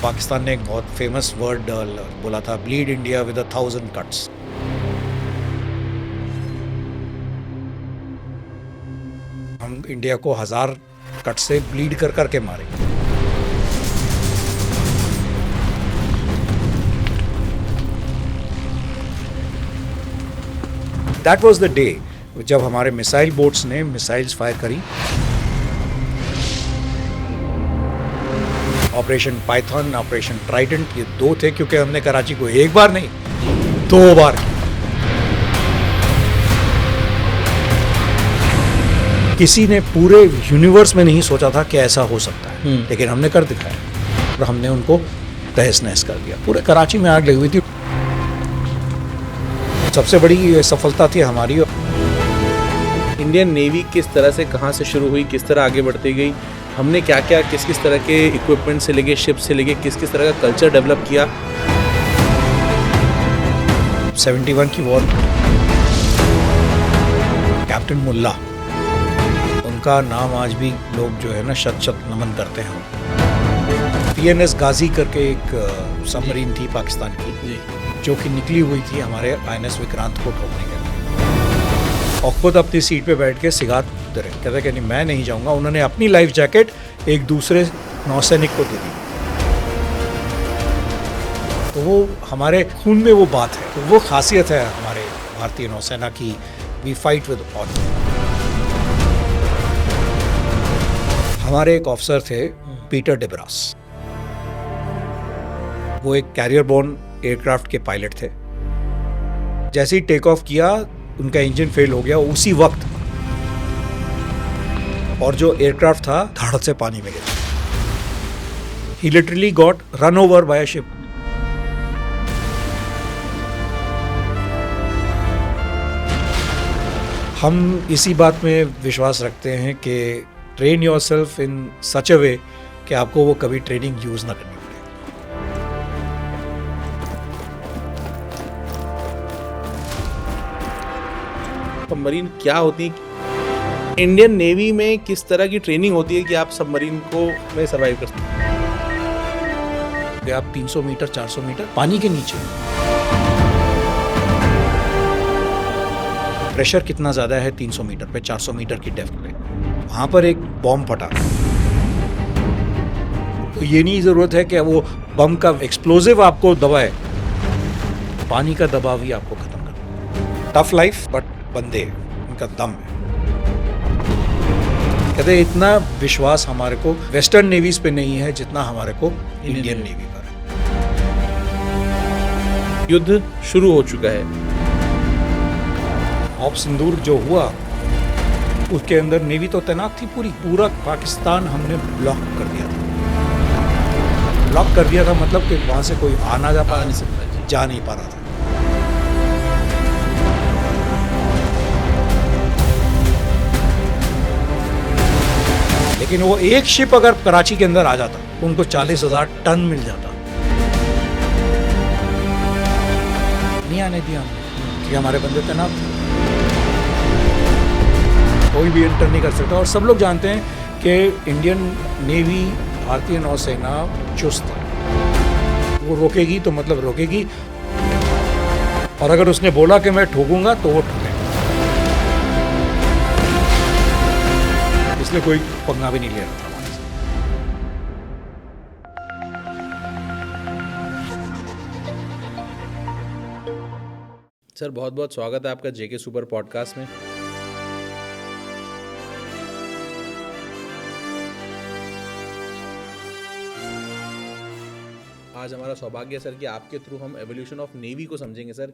पाकिस्तान ने एक बहुत फेमस वर्ड बोला था, ब्लीड इंडिया विद 1,000 कट्स। हम इंडिया को 1000 कट से ब्लीड कर करके मारेंगे। दैट वाज द डे जब हमारे मिसाइल बोट्स ने मिसाइल्स फायर करी। ऑपरेशन पाइथन, ऑपरेशन ट्राइडेंट, ये 2 थे, क्योंकि हमने कराची को एक बार नहीं 2 बार किया। किसी ने पूरे यूनिवर्स में नहीं सोचा था कि ऐसा हो सकता है, लेकिन हमने कर दिखाया और हमने उनको तहस नहस कर दिया। पूरे कराची में आग लगी हुई थी। सबसे बड़ी सफलता थी हमारी। इंडियन नेवी किस तरह से कहाँ से शुरू हुई, किस तरह आगे बढ़ती गई, हमने क्या क्या किस किस तरह के इक्विपमेंट से लेके शिप से लेके किस किस तरह का कल्चर डेवलप किया। 71 की वॉर, कैप्टन मुल्ला, उनका नाम आज भी लोग जो है ना शत शत नमन करते हैं। PNS गाजी करके एक सबमरीन थी पाकिस्तान की, जो कि निकली हुई थी हमारे INS विक्रांत को ठोकने के लिए, और खुद अपनी सीट पे बैठ के सिगार दे रहे, कहते कि नहीं मैं नहीं जाऊंगा। उन्होंने अपनी लाइफ जैकेट एक दूसरे नौसैनिक को दे दी। तो वो हमारे खून में वो बात है, तो वो खासियत है हमारे भारतीय नौसेना की, वी फाइट विद ऑनर। हमारे एक ऑफिसर थे पीटर डिब्रास, वो एक कैरियर बोर्न एयरक्राफ्ट के पायलट थे। जैसे ही टेक ऑफ किया उनका इंजन फेल हो गया उसी वक्त, और जो एयरक्राफ्ट था धड़ से पानी में गिरा। He literally got run over by a ship. हम इसी बात में विश्वास रखते हैं कि ट्रेन योरसेल्फ इन सच अ वे कि आपको वो कभी ट्रेनिंग यूज ना करनी पड़े। सबमरीन क्या होती है, इंडियन नेवी में किस तरह की ट्रेनिंग होती है कि आप सबमरीन को में सर्वाइव कर सकते हैं। कि आप 300 मीटर 400 मीटर पानी के नीचे, प्रेशर कितना ज़्यादा है 300 मीटर पे, 400 मीटर की डेप्थ पे, वहाँ पर एक बॉम्ब फटा, तो ये नहीं ज़रूरत है कि वो बम का एक्सप्लोजिव आपको दबाए, पानी का दबाव ही आपको खत्म कर। टफ लाइफ बट बंदे, उनका दम है। कहते इतना विश्वास हमारे को वेस्टर्न नेवीज पे नहीं है जितना हमारे को इंडियन नेवी पर है। युद्ध शुरू हो चुका है। ऑप सिंदूर जो हुआ उसके अंदर नेवी तो तैनात थी पूरा पाकिस्तान हमने ब्लॉक कर दिया था। ब्लॉक कर दिया था मतलब कि वहां से कोई आ ना जा पा नहीं सकता, जा नहीं पा रहा था। लेकिन वो एक शिप अगर कराची के अंदर आ जाता उनको 40,000 टन मिल जाता। नहीं आने दिया हमने कि हमारे बंदे तैनात थे, कोई भी एंटर नहीं कर सकता। और सब लोग जानते हैं कि इंडियन नेवी, भारतीय नौसेना चुस्त है, वो रोकेगी तो मतलब रोकेगी, और अगर उसने बोला कि मैं ठोकूंगा तो वो ठोकेगा, इसलिए कोई पंगा भी नहीं ले रहा था हमारे से। सर बहुत बहुत स्वागत है आपका जेके सुपर पॉडकास्ट में। आज हमारा सौभाग्य है सर कि आपके थ्रू हम एवोल्यूशन ऑफ नेवी को समझेंगे। सर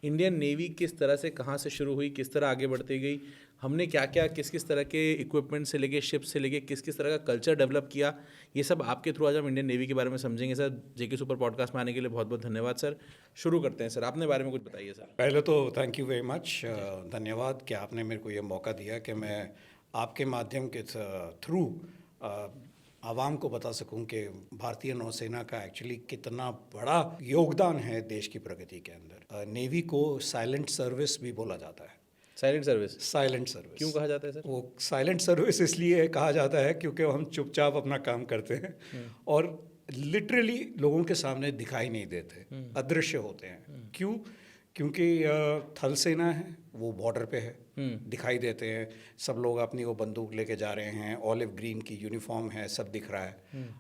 इंडियन नेवी किस तरह से कहाँ से शुरू हुई, किस तरह आगे बढ़ती गई, हमने क्या क्या किस किस तरह के इक्विपमेंट से लेके शिप से लेके किस किस तरह का कल्चर डेवलप किया, ये सब आपके थ्रू आज हम इंडियन नेवी के बारे में समझेंगे। सर जेके सुपर पॉडकास्ट में आने के लिए बहुत बहुत धन्यवाद सर। शुरू करते हैं सर, अपने बारे में कुछ बताइए सर। पहले तो थैंक यू वेरी मच, धन्यवाद कि आपने मेरे को ये मौका दिया कि मैं आपके माध्यम के थ्रू आवाम को बता सकूं कि भारतीय नौसेना का एक्चुअली कितना बड़ा योगदान है देश की प्रगति के अंदर। नेवी को साइलेंट सर्विस भी बोला जाता है। Silent service? साइलेंट सर्विस क्यों कहा जाता है सर? वो साइलेंट सर्विस इसलिए कहा जाता है क्योंकि हम चुपचाप अपना काम करते हैं और लिटरली लोगों के सामने दिखाई नहीं देते, अदृश्य होते हैं। क्यों? क्योंकि थल सेना है, वो बॉर्डर पे है, दिखाई देते हैं। सब लोग अपनी वो बंदूक लेके जा रहे हैं, ऑलिव ग्रीन की यूनिफॉर्म है, सब दिख रहा है।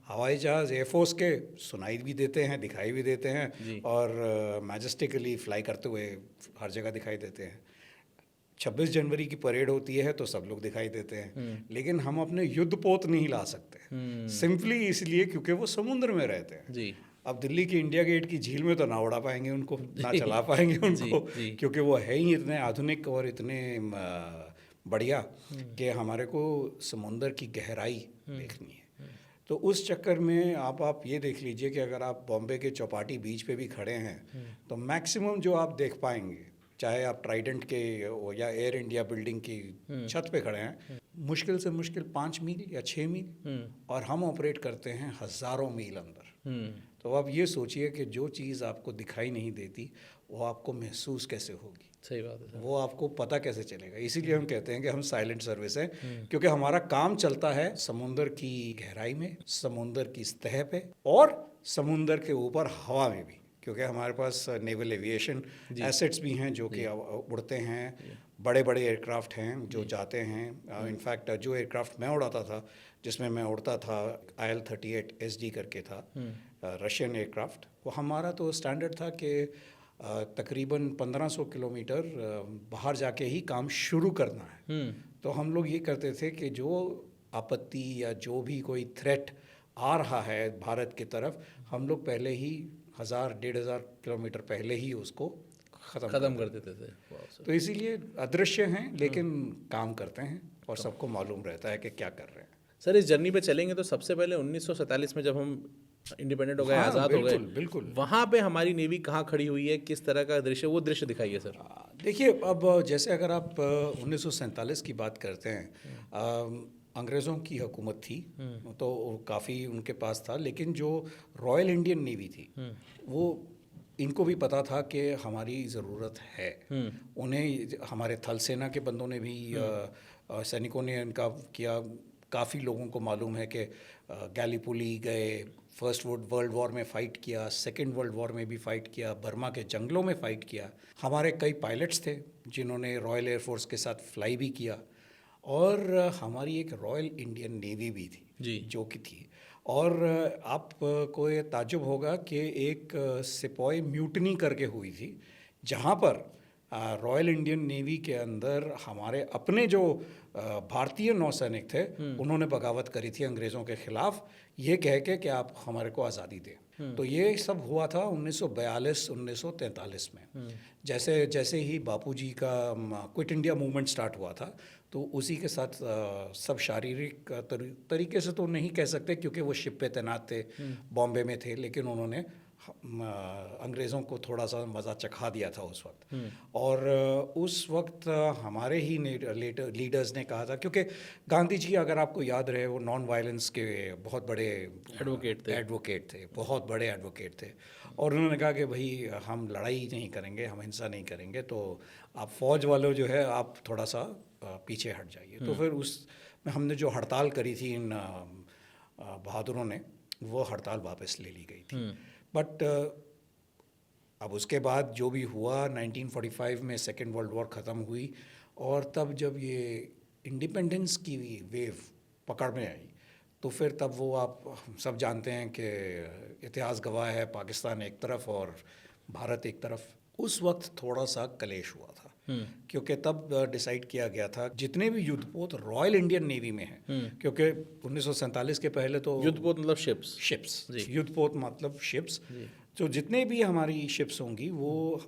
हवाई जहाज़ एयरफोर्स के सुनाई भी देते हैं, दिखाई भी देते हैं, और मैजेस्टिकली फ्लाई करते हुए हर जगह दिखाई देते हैं। 26 जनवरी की परेड होती है तो सब लोग दिखाई देते हैं, लेकिन हम अपने युद्धपोत नहीं ला सकते, सिंपली इसलिए क्योंकि वो समुद्र में रहते हैं। जी। अब दिल्ली की इंडिया गेट की झील में तो ना उड़ा पाएंगे उनको, ना चला पाएंगे उनको, क्योंकि वो है ही इतने आधुनिक और इतने बढ़िया कि हमारे को समुंदर की गहराई देखनी है। तो उस चक्कर में आप ये देख लीजिए कि अगर आप बॉम्बे के चौपाटी बीच पे भी खड़े हैं तो मैक्सिमम जो आप देख पाएंगे, चाहे आप ट्राइडेंट के या एयर इंडिया बिल्डिंग की छत पे खड़े हैं, मुश्किल से मुश्किल 5 मील या 6 मील, और हम ऑपरेट करते हैं हज़ारों मील अंदर। तो आप ये सोचिए कि जो चीज़ आपको दिखाई नहीं देती वो आपको महसूस कैसे होगी। सही बात है। वो आपको पता कैसे चलेगा। इसीलिए हम कहते हैं कि हम साइलेंट सर्विस है, क्योंकि हमारा काम चलता है समुंदर की गहराई में, समुंदर की सतह पे, और समुंदर के ऊपर हवा में भी, क्योंकि हमारे पास नेवल एविएशन एसेट्स भी हैं जो कि उड़ते हैं। बड़े बड़े एयरक्राफ्ट हैं जो जाते हैं। इनफैक्ट जो एयरक्राफ्ट मैं उड़ाता था, जिसमें मैं उड़ता था, IL-38 SD करके था, रशियन एयरक्राफ्ट। वो हमारा तो स्टैंडर्ड था कि तकरीबन 1500 किलोमीटर बाहर जाके ही काम शुरू करना है। तो हम लोग ये करते थे कि जो आपत्ति या जो भी कोई थ्रेट आ रहा है भारत की तरफ, हम लोग पहले ही 1000-1500 किलोमीटर पहले ही उसको ख़त्म कर देते थे। तो इसीलिए अदृश्य हैं, लेकिन काम करते हैं और सबको मालूम रहता है कि क्या कर रहे हैं। सर, इस जर्नी पे चलेंगे तो सबसे पहले 1947 में जब हम इंडिपेंडेंट हो गए, आज़ाद हो गए, बिल्कुल वहाँ पे हमारी नेवी कहाँ खड़ी हुई है, किस तरह का दृश्य, वो दृश्य दिखाइए सर। देखिए, अब जैसे अगर आप 1947 की बात करते हैं, अंग्रेज़ों की हुकूमत थी तो काफ़ी उनके पास था, लेकिन जो रॉयल इंडियन नेवी थी वो, इनको भी पता था कि हमारी ज़रूरत है। उन्हें हमारे थल सेना के बंदों ने भी, सैनिकों ने इनका किया। काफ़ी लोगों को मालूम है कि गैलीपोली गए, फर्स्ट वर्ल्ड वॉर में फ़ाइट किया, सेकेंड वर्ल्ड वॉर में भी फ़ाइट किया, बर्मा के जंगलों में फ़ाइट किया। हमारे कई पायलट्स थे जिन्होंने रॉयल एयरफोर्स के साथ फ्लाई भी किया, और हमारी एक रॉयल इंडियन नेवी भी थी जी, जो कि थी। और आपको ये ताज्जुब होगा कि एक सिपाही म्यूटनी करके हुई थी, जहाँ पर रॉयल इंडियन नेवी के अंदर हमारे अपने जो भारतीय नौसैनिक थे, उन्होंने बगावत करी थी अंग्रेज़ों के ख़िलाफ़, ये कह के कि आप हमारे को आज़ादी दें। तो ये सब हुआ था 1942-1943 में। जैसे जैसे ही बापूजी का क्विट इंडिया मूवमेंट स्टार्ट हुआ था, तो उसी के साथ सब शारीरिक तरीके से तो नहीं कह सकते क्योंकि वो शिप पे तैनात थे, बॉम्बे में थे, लेकिन उन्होंने अंग्रेज़ों को थोड़ा सा मज़ा चखा दिया था उस वक्त। और उस वक्त हमारे ही लीडर्स ने कहा था, क्योंकि गांधी जी, अगर आपको याद रहे, वो नॉन वायलेंस के बहुत बड़े एडवोकेट थे, बहुत बड़े एडवोकेट थे। और उन्होंने कहा कि भाई हम लड़ाई नहीं करेंगे, हम हिंसा नहीं करेंगे, तो आप फ़ौज वालों जो है आप थोड़ा सा पीछे हट जाइए। तो फिर उस में हमने जो हड़ताल करी थी इन बहादुरों ने, वो हड़ताल वापस ले ली गई थी। बट अब उसके बाद जो भी हुआ, 1945 में सेकेंड वर्ल्ड वॉर ख़त्म हुई, और तब जब ये इंडिपेंडेंस की वेव पकड़ में आई, तो फिर तब वो आप सब जानते हैं कि इतिहास गवाह है, पाकिस्तान एक तरफ और भारत एक तरफ। उस वक्त थोड़ा सा कलेश हुआ था, क्योंकि तब डिसाइड किया गया था जितने भी युद्धपोत रॉयल इंडियन नेवी में हैं, क्योंकि 1947 के पहले तो युद्धपोत मतलब शिप्स, युद्धपोत मतलब शिप्स, तो जितने भी हमारी शिप्स होंगी वो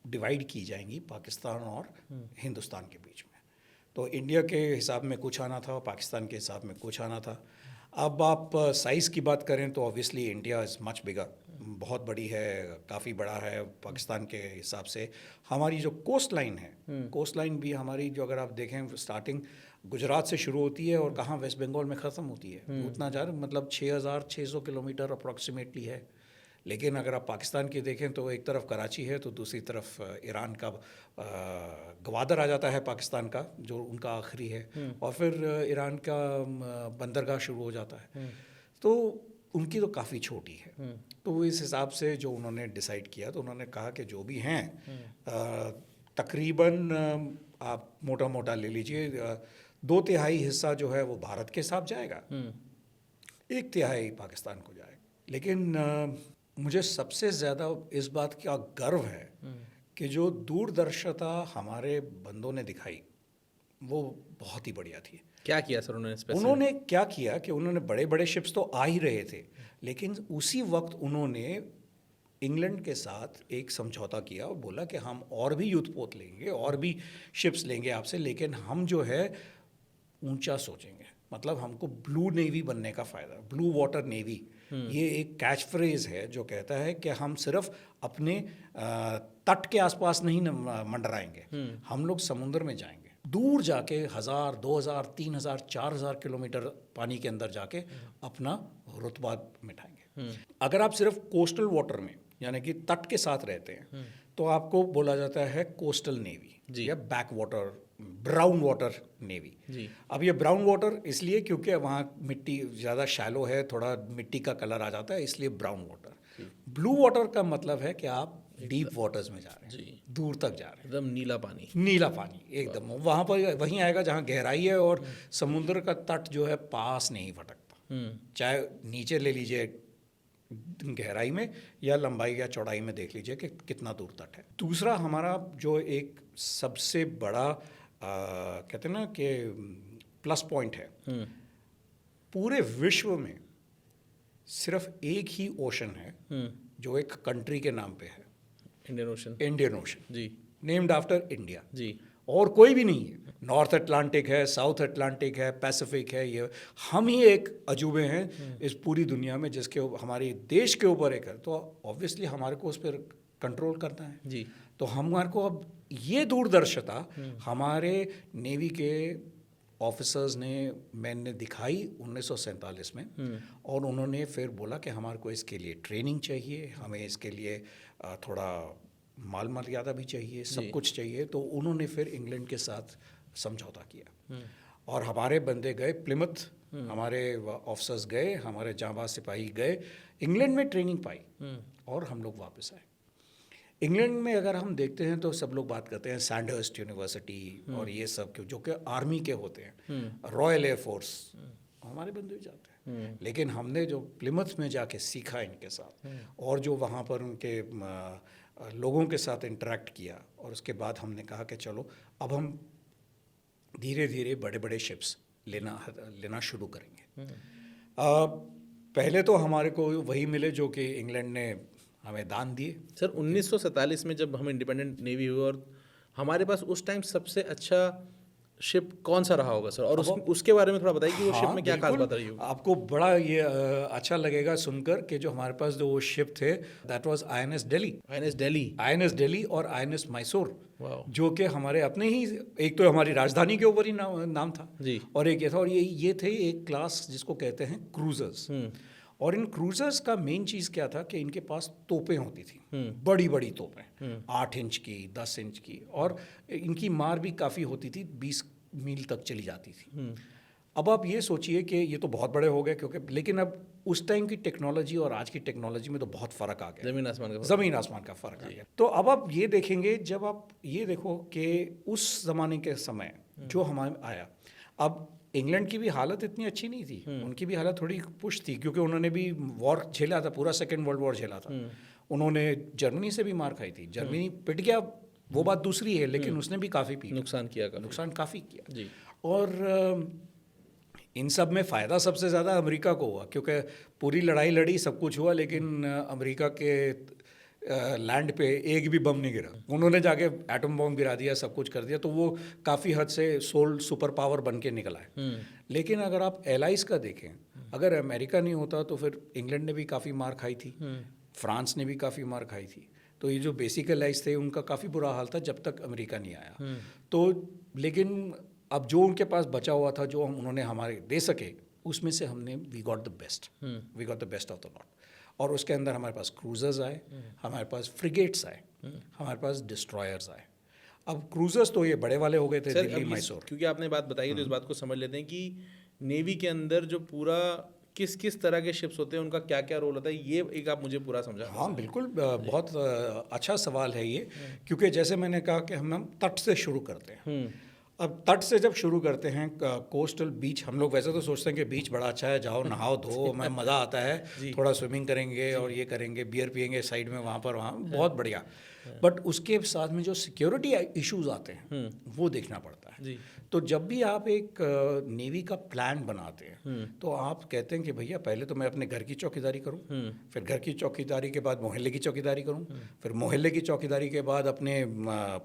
डिवाइड की जाएंगी पाकिस्तान और हिंदुस्तान के बीच में। तो इंडिया के हिसाब में कुछ आना था, पाकिस्तान के हिसाब में कुछ आना था। अब आप साइज़ की बात करें तो obviously India is much bigger, बहुत बड़ी है, काफ़ी बड़ा है पाकिस्तान के हिसाब से। हमारी जो कोस्ट लाइन है, कोस्ट लाइन भी हमारी, जो अगर आप देखें, स्टार्टिंग गुजरात से शुरू होती है और कहाँ वेस्ट बंगाल में ख़त्म होती है, उतना ज़्यादा, मतलब 6600 किलोमीटर अप्रॉक्सीमेटली है। लेकिन अगर आप पाकिस्तान की देखें तो एक तरफ कराची है, तो दूसरी तरफ ईरान का गवादर आ जाता है पाकिस्तान का, जो उनका आखिरी है, और फिर ईरान का बंदरगाह शुरू हो जाता है। तो उनकी तो काफ़ी छोटी है। तो इस हिसाब से जो उन्होंने डिसाइड किया, तो उन्होंने कहा कि जो भी हैं तकरीबन आप मोटा मोटा ले लीजिए 2/3 हिस्सा जो है वो भारत के साथ जाएगा, 1/3 पाकिस्तान को जाएगा। लेकिन मुझे सबसे ज़्यादा इस बात का गर्व है कि जो दूरदर्शिता हमारे बंदों ने दिखाई वो बहुत ही बढ़िया थी। क्या किया सर उन्होंने specific? उन्होंने क्या किया कि उन्होंने बड़े बड़े शिप्स तो आ ही रहे थे, लेकिन उसी वक्त उन्होंने इंग्लैंड के साथ एक समझौता किया और बोला कि हम और भी युद्धपोत लेंगे और भी शिप्स लेंगे आपसे, लेकिन हम जो है ऊंचा सोचेंगे। मतलब हमको ब्लू नेवी बनने का फ़ायदा, ब्लू वाटर नेवी, ये एक कैच फ्रेज है जो कहता है कि हम सिर्फ अपने तट के आसपास नहीं मंडराएंगे, हम लोग समुद्र में जाएंगे, दूर जाके 1000, 2000, 3000, 4000 किलोमीटर पानी के अंदर जाके अपना रुतबा मिटाएंगे। अगर आप सिर्फ कोस्टल वाटर में यानी कि तट के साथ रहते हैं तो आपको बोला जाता है कोस्टल नेवी या back water, brown water navy. अब ये ब्राउन वाटर इसलिए क्योंकि वहाँ मिट्टी ज़्यादा शैलो है, थोड़ा मिट्टी का कलर आ जाता है, इसलिए ब्राउन वाटर। ब्लू वाटर का मतलब है कि आप डीप वाटर्स में जा रहे हैं, दूर तक जा रहे हैं, एकदम नीला पानी, नीला पानी एकदम वहाँ पर वहीं आएगा जहाँ गहराई है और समुद्र का तट जो है पास नहीं फटकता। चाहे नीचे ले लीजिए गहराई में या लंबाई या चौड़ाई में देख लीजिए कि कितना दूर तट है। दूसरा हमारा जो एक सबसे बड़ा कहते हैं ना कि प्लस पॉइंट है, पूरे विश्व में सिर्फ एक ही ओशन है जो एक कंट्री के नाम पे है, इंडियन ओशन। इंडियन ओशन जी, नेम्ड आफ्टर इंडिया जी। और कोई भी नहीं है। नॉर्थ अटलांटिक है, साउथ अटलांटिक है, पैसिफिक है, ये हम ही एक अजूबे हैं इस पूरी दुनिया में जिसके हमारे देश के ऊपर एक है। तो ऑब्वियसली हमारे को उस पर कंट्रोल करना है जी। तो हमारे को अब ये दूरदर्शिता हमारे नेवी के ऑफिसर्स ने मैंने दिखाई 1947 में, और उन्होंने फिर बोला कि हमारे को इसके लिए ट्रेनिंग चाहिए, हमें इसके लिए थोड़ा माल मर्यादा भी चाहिए, सब कुछ चाहिए। तो उन्होंने फिर इंग्लैंड के साथ समझौता किया और हमारे बंदे गए प्लिमथ, हमारे ऑफिसर्स गए, हमारे जांबाज सिपाही गए, इंग्लैंड में ट्रेनिंग पाई और हम लोग वापस आए। इंग्लैंड में अगर हम देखते हैं तो सब लोग बात करते हैं सैंडहर्स्ट यूनिवर्सिटी और ये सब जो कि आर्मी के होते हैं, रॉयल एयरफोर्स, हमारे बंदे भी जाते हैं। लेकिन हमने जो प्लिमथ में जाके सीखा इनके साथ और जो वहाँ पर उनके लोगों के साथ इंटरेक्ट किया, और उसके बाद हमने कहा कि चलो अब हम धीरे धीरे बड़े बड़े शिप्स लेना शुरू करेंगे। पहले तो हमारे को वही मिले जो कि इंग्लैंड ने हमें दान दिए। सर 1947 में जब हम इंडिपेंडेंट नेवी हुए और हमारे पास उस टाइम सबसे अच्छा शिप कौन सा रहा होगा सर, और उसके बारे में थोड़ा बताइए कि वो शिप में क्या खास बात रही होगी। आपको बड़ा ये अच्छा लगेगा सुनकर कि जो हमारे पास जो वो शिप थे that was INS Delhi, INS Delhi और INS मैसूर, जो कि हमारे अपने ही, एक तो हमारी राजधानी के ऊपर ही नाम था जी, और एक ये था, और ये थे एक क्लास जिसको कहते हैं क्रूजर्स। और इन क्रूजर्स का मेन चीज़ क्या था कि इनके पास तोपें होती थी, बड़ी बड़ी तोपें, 8 इंच की, 10 इंच की, और इनकी मार भी काफ़ी होती थी, 20 मील तक चली जाती थी। अब आप ये सोचिए कि ये तो बहुत बड़े हो गए क्योंकि, लेकिन अब उस टाइम की टेक्नोलॉजी और आज की टेक्नोलॉजी में तो बहुत फ़र्क आ गया, ज़मीन आसमान का फ़र्क आ गया। तो अब आप ये देखेंगे, जब आप ये देखो कि उस ज़माने के समय जो हमारे आया, अब इंग्लैंड की भी हालत इतनी अच्छी नहीं थी, उनकी भी हालत थोड़ी पुश थी क्योंकि उन्होंने भी वॉर झेला था, पूरा सेकेंड वर्ल्ड वॉर झेला था। उन्होंने जर्मनी से भी मार खाई थी, जर्मनी पिट गया वो बात दूसरी है, लेकिन उसने भी काफ़ी नुकसान काफ़ी किया जी। और इन सब में फ़ायदा सबसे ज़्यादा अमेरिका को हुआ क्योंकि पूरी लड़ाई लड़ी, सब कुछ हुआ, लेकिन अमेरिका के लैंड पे एक भी बम नहीं गिरा। उन्होंने जाके एटम बम गिरा दिया, सब कुछ कर दिया, तो वो काफ़ी हद से सोल सुपर पावर बन के निकला है। लेकिन अगर आप एलाइज का देखें, अगर अमेरिका नहीं होता तो फिर इंग्लैंड ने भी काफ़ी मार खाई थी, फ्रांस ने भी काफ़ी मार खाई थी। तो ये जो बेसिक एलाइज थे उनका काफ़ी बुरा हाल था जब तक अमेरिका नहीं आया। तो लेकिन अब जो उनके पास बचा हुआ था, जो उन्होंने हमारे दे सके, उसमें से हमने we got the best of the lot. और उसके अंदर हमारे पास क्रूजर्स आए, हमारे पास फ्रिगेट्स आए, हमारे पास डिस्ट्रॉयर्स आए। अब क्रूजर्स तो ये बड़े वाले हो गए थे, दिल्ली मैसूर। क्योंकि आपने बात बताई तो इस बात को समझ लेते हैं कि नेवी के अंदर जो पूरा किस किस तरह के शिप्स होते हैं, उनका क्या क्या रोल होता है, ये एक आप मुझे पूरा समझा। हाँ बिल्कुल, बहुत अच्छा सवाल है ये, क्योंकि जैसे मैंने कहा कि हम तट से शुरू करते हैं। अब तट से जब शुरू करते हैं, कोस्टल बीच, हम लोग वैसे तो सोचते हैं कि बीच बड़ा अच्छा है, जाओ नहाओ धो, मैं मज़ा आता है, थोड़ा स्विमिंग करेंगे और ये करेंगे, बियर पियेंगे साइड में, वहाँ बहुत बढ़िया। बट उसके साथ में जो सिक्योरिटी इश्यूज आते हैं वो देखना पड़ता है। जी। तो जब भी आप एक नेवी का प्लान बनाते हैं तो आप कहते हैं कि भैया पहले तो मैं अपने घर की चौकीदारी करूं, फिर घर की चौकीदारी के बाद मोहल्ले की चौकीदारी करूं, फिर मोहल्ले की चौकीदारी के बाद अपने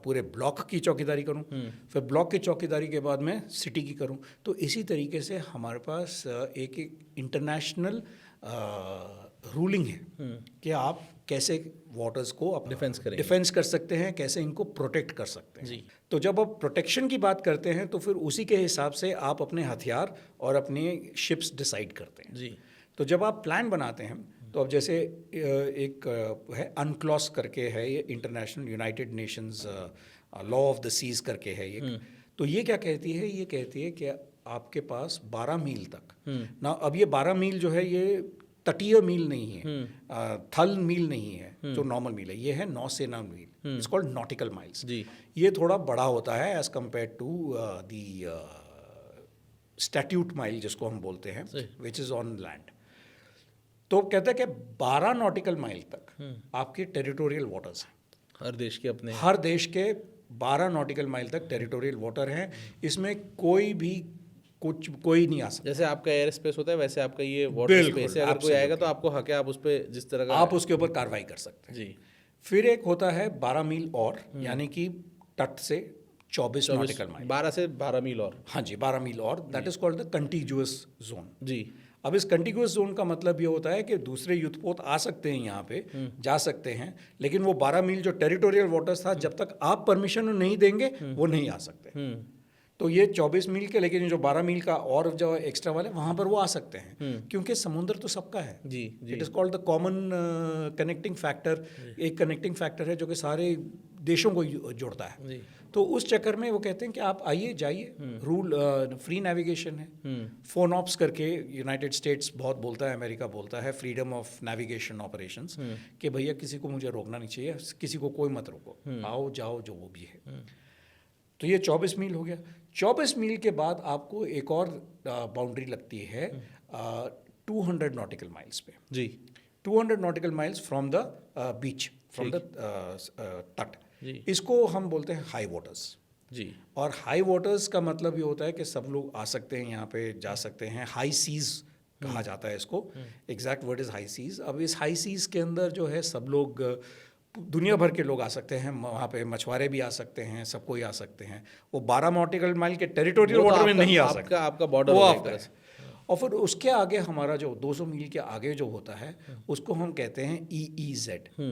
पूरे ब्लॉक की चौकीदारी करूं, फिर ब्लॉक की चौकीदारी के बाद मैं सिटी की करूं। तो इसी तरीके से हमारे पास एक इंटरनेशनल रूलिंग है कि आप कैसे वाटर्स को डिफेंस कर सकते हैं, कैसे इनको प्रोटेक्ट कर सकते हैं। जी। तो जब आप प्रोटेक्शन की बात करते हैं तो फिर उसी के हिसाब से आप अपने हथियार और अपने शिप्स डिसाइड करते हैं। जी। तो जब आप प्लान बनाते हैं तो अब जैसे एक है अनक्लॉस करके है, ये international United Nations law of the seas करके है ये। तो ये क्या कहती है, ये कहती है कि आपके पास 12 मील तक ना, अब ये 12 मील जो है ये तटीय मील नहीं है, थल मील नहीं है जो नॉर्मल मील है, ये है नौसेना मील, इट्स कॉल्ड नॉटिकल माइल्स। ये थोड़ा बड़ा होता है as compare to the statute mile जिसको हम बोलते हैं, विच इज़ ऑन लैंड। तो कहते हैं कि 12 नॉटिकल माइल तक आपके टेरिटोरियल वाटर्स हैं। हर देश के 12 नॉटिकल माइल तक टेरिटोरियल वाटर हैं, इसमें कोई नहीं आ सकता। जैसे आपका एयर स्पेस होता है वैसे आपका ये वाटर स्पेस है, अगर कोई आएगा तो आपको हक है, आप उस पर जिस तरह का आप उसके ऊपर कार्रवाई कर सकते हैं। जी। फिर एक होता है 12 मील और, यानी कि तट से 24 नॉटिकल माइल, 12 से 12 मील और। हाँ जी, 12 मील और, that is called the contiguous zone. जी। अब इस कंटिग्यूअस जोन का मतलब ये होता है कि दूसरे युद्धपोत आ सकते हैं यहाँ पे, जा सकते हैं, लेकिन वो 12 मील जो टेरिटोरियल वाटर्स था, जब तक आप परमिशन नहीं देंगे वो नहीं आ सकते। तो ये 24 मील के, लेकिन जो 12 मील का और जो एक्स्ट्रा वाले वहाँ पर वो आ सकते हैं, क्योंकि समुद्र तो सबका है। जी। It is called the common connecting factor. एक कनेक्टिंग फैक्टर है जो कि सारे देशों को जोड़ता है। जी। तो उस चक्कर में वो कहते हैं कि आप आइए जाइए, रूल फ्री नेविगेशन है। फोनऑप्स करके यूनाइटेड स्टेट्स बहुत बोलता है, अमेरिका बोलता है फ्रीडम ऑफ नेविगेशन ऑपरेशंस, कि भैया किसी को मुझे रोकना नहीं चाहिए, किसी को कोई मत रोको, आओ जाओ जो वो भी है। तो ये 24 मील हो गया। 24 मील के बाद आपको एक और बाउंड्री लगती है 200 नॉटिकल माइल्स पे। जी। 200 nautical miles from the beach, from the तट। इसको हम बोलते हैं हाई वाटर्स। जी। और हाई वाटर्स का मतलब ये होता है कि सब लोग आ सकते हैं, यहाँ पे जा सकते हैं। हाई सीज कहा जाता है इसको, exact word is high seas. अब इस हाई सीज के अंदर जो है सब लोग, दुनिया भर के लोग आ सकते हैं, वहाँ पे मछुआरे भी आ सकते हैं, सब कोई आ सकते हैं। वो 12 नॉटिकल माइल के टेरिटोरियल वाटर में नहीं आ सकते, आपका बॉर्डर वो आपका है। और फिर उसके आगे हमारा जो 200 मील के आगे जो होता है उसको हम कहते हैं EEZ,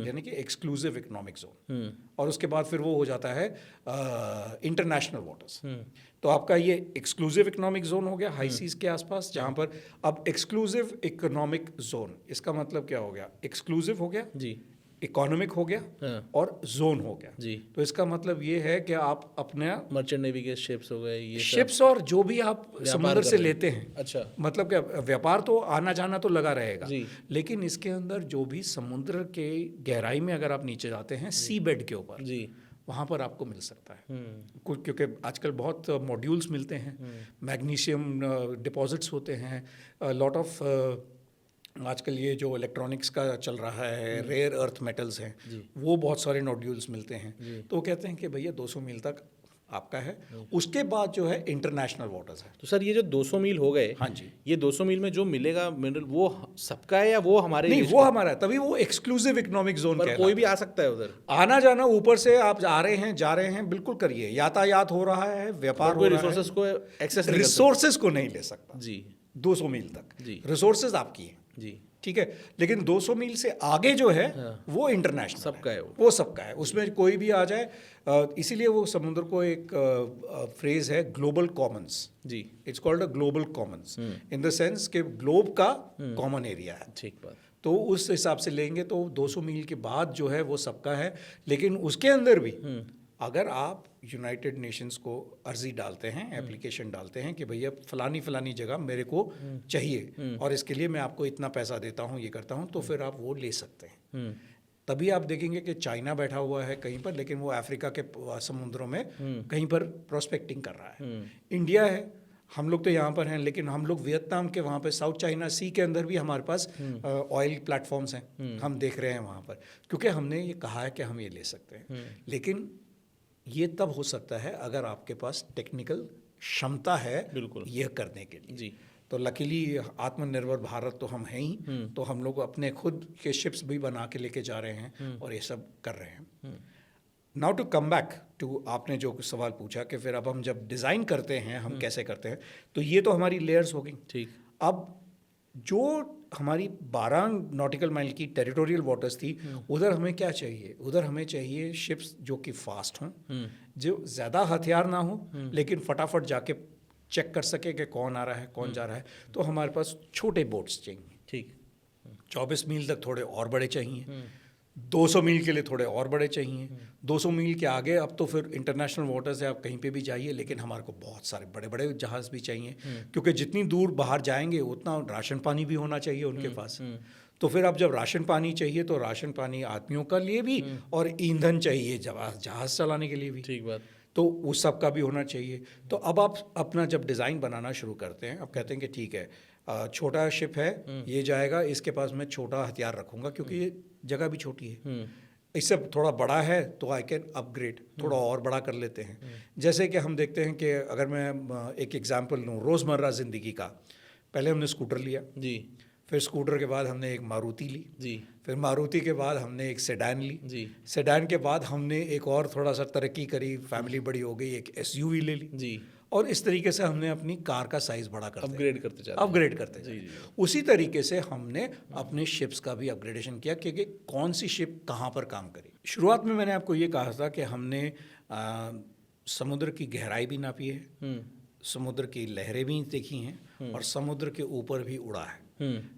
यानी कि एक्सक्लूसिव इकोनॉमिक जोन। और उसके बाद फिर वो हो जाता है इंटरनेशनल वाटर्स। तो आपका ये एक्सक्लूसिव इकोनॉमिक जोन हो गया हाई सीज के आसपास, जहाँ पर अब एक्सक्लूसिव इकोनॉमिक जोन, इसका मतलब क्या हो गया, एक्सक्लूसिव हो गया जी, इकोनॉमिक हो गया और जोन हो गया जी। तो इसका मतलब ये है कि आप अपने मर्चेंट नेवी के शिप्स हो गए, ये शिप्स और जो भी आप समुद्र से लेते हैं, अच्छा, मतलब क्या, व्यापार तो आना जाना तो लगा रहेगा जी। लेकिन इसके अंदर जो भी समुद्र के गहराई में अगर आप नीचे जाते हैं सी बेड के ऊपर जी, वहाँ पर आपको मिल सकता है। क्योंकि आजकल बहुत मॉड्यूल्स मिलते हैं, मैग्नीशियम डिपॉजिट्स होते हैं, लॉट ऑफ आजकल ये जो इलेक्ट्रॉनिक्स का चल रहा है, रेयर अर्थ मेटल्स हैं, वो बहुत सारे नोड्यूल्स मिलते हैं। तो कहते हैं कि भैया 200 मील तक आपका है, उसके बाद जो है इंटरनेशनल वाटर्स है। तो सर ये जो 200 मील हो गए, हाँ जी, ये 200 मील में जो मिलेगा मिनरल वो सबका है या वो हमारे? नहीं, वो हमारा है, तभी वो एक्सक्लूसिव इकोनॉमिक जोन पर कोई भी आ सकता है उधर, आना जाना ऊपर से आप आ रहे हैं जा रहे हैं, बिल्कुल करिए, यातायात हो रहा है, व्यापार हो रहा है, रिसोर्सेज को एक्सेस नहीं, रिसोर्सेज को नहीं ले सकता जी 200 मील तक जी, रिसोर्सेज आपकी हैं जी, ठीक है, लेकिन 200 मील से आगे जो है वो इंटरनेशनल सबका है, वो सबका है, उसमें कोई भी आ जाए। इसीलिए वो समुद्र को एक फ्रेज है ग्लोबल कॉमन्स जी, it's called a global commons in the sense कि ग्लोब का कॉमन एरिया है। ठीक बात। तो उस हिसाब से लेंगे तो 200 मील के बाद जो है वो सबका है, लेकिन उसके अंदर भी अगर आप यूनाइटेड नेशंस को अर्जी डालते हैं, एप्लीकेशन डालते हैं कि भैया फलानी जगह मेरे को चाहिए और इसके लिए मैं आपको इतना पैसा देता हूँ, ये करता हूँ, तो फिर आप वो ले सकते हैं। तभी आप देखेंगे कि चाइना बैठा हुआ है कहीं पर, लेकिन वो अफ्रीका के समुद्रों में कहीं पर प्रोस्पेक्टिंग कर रहा है। इंडिया है, हम लोग तो यहाँ पर हैं, लेकिन हम लोग वियतनाम के वहाँ पे साउथ चाइना सी के अंदर भी हमारे पास ऑयल प्लेटफॉर्म्स हैं, हम देख रहे हैं वहाँ पर, क्योंकि हमने ये कहा है कि हम ये ले सकते हैं। लेकिन ये तब हो सकता है अगर आपके पास टेक्निकल क्षमता है बिल्कुल यह करने के लिए। जी। तो लकीली आत्मनिर्भर भारत तो हम हैं ही, तो हम लोग अपने खुद के शिप्स भी बना के लेके जा रहे हैं और ये सब कर रहे हैं। Now to come back to आपने जो सवाल पूछा कि फिर अब हम जब डिज़ाइन करते हैं हम कैसे करते हैं, तो ये तो हमारी लेयर्स हो गई। ठीक। अब जो हमारी 12 नॉटिकल माइल की टेरिटोरियल वाटर्स थी, उधर हमें क्या चाहिए? उधर हमें चाहिए शिप्स जो कि फास्ट हों, जो ज़्यादा हथियार ना हो, लेकिन फटाफट जाके चेक कर सके कि कौन आ रहा है, कौन जा रहा है। तो हमारे पास छोटे बोट्स चाहिए। ठीक। 24 मील तक थोड़े और बड़े चाहिए, 200 मील के लिए थोड़े और बड़े चाहिए, 200 मील के आगे अब तो फिर इंटरनेशनल वाटर्स है, आप कहीं पे भी जाइए, लेकिन हमारे को बहुत सारे बड़े बड़े जहाज़ भी चाहिए, क्योंकि जितनी दूर बाहर जाएंगे उतना राशन पानी भी होना चाहिए उनके पास। तो फिर अब जब राशन पानी चाहिए तो राशन पानी आदमियों का लिए भी और ईंधन चाहिए जहाज़ चलाने के लिए भी। ठीक बात। तो उस सब का भी होना चाहिए। तो अब आप अपना जब डिज़ाइन बनाना शुरू करते हैं, अब कहते हैं कि ठीक है, छोटा शिप है, ये जाएगा, इसके पास मैं छोटा हथियार रखूँगा क्योंकि ये जगह भी छोटी है। इससे थोड़ा बड़ा है तो आई कैन अपग्रेड, थोड़ा और बड़ा कर लेते हैं। जैसे कि हम देखते हैं कि अगर मैं एक एग्जांपल लूँ रोज़मर्रा ज़िंदगी का, पहले हमने स्कूटर लिया जी, फिर स्कूटर के बाद हमने एक मारुति ली जी, फिर मारुति के बाद हमने एक सेडान ली जी, सेडान के बाद हमने एक और थोड़ा सा तरक्की करी, फैमिली बड़ी हो गई, एक एसयूवी ले ली जी, और इस तरीके से हमने अपनी कार का साइज़ बड़ा करते अपग्रेड करते जाते हैं। अपग्रेड करते जाते। उसी तरीके से हमने अपने शिप्स का भी अपग्रेडेशन किया कि कौन सी शिप कहाँ पर काम करे। शुरुआत में मैंने आपको ये कहा था कि हमने समुद्र की गहराई भी नापी है, समुद्र की लहरें भी देखी हैं और समुद्र के ऊपर भी उड़ा है।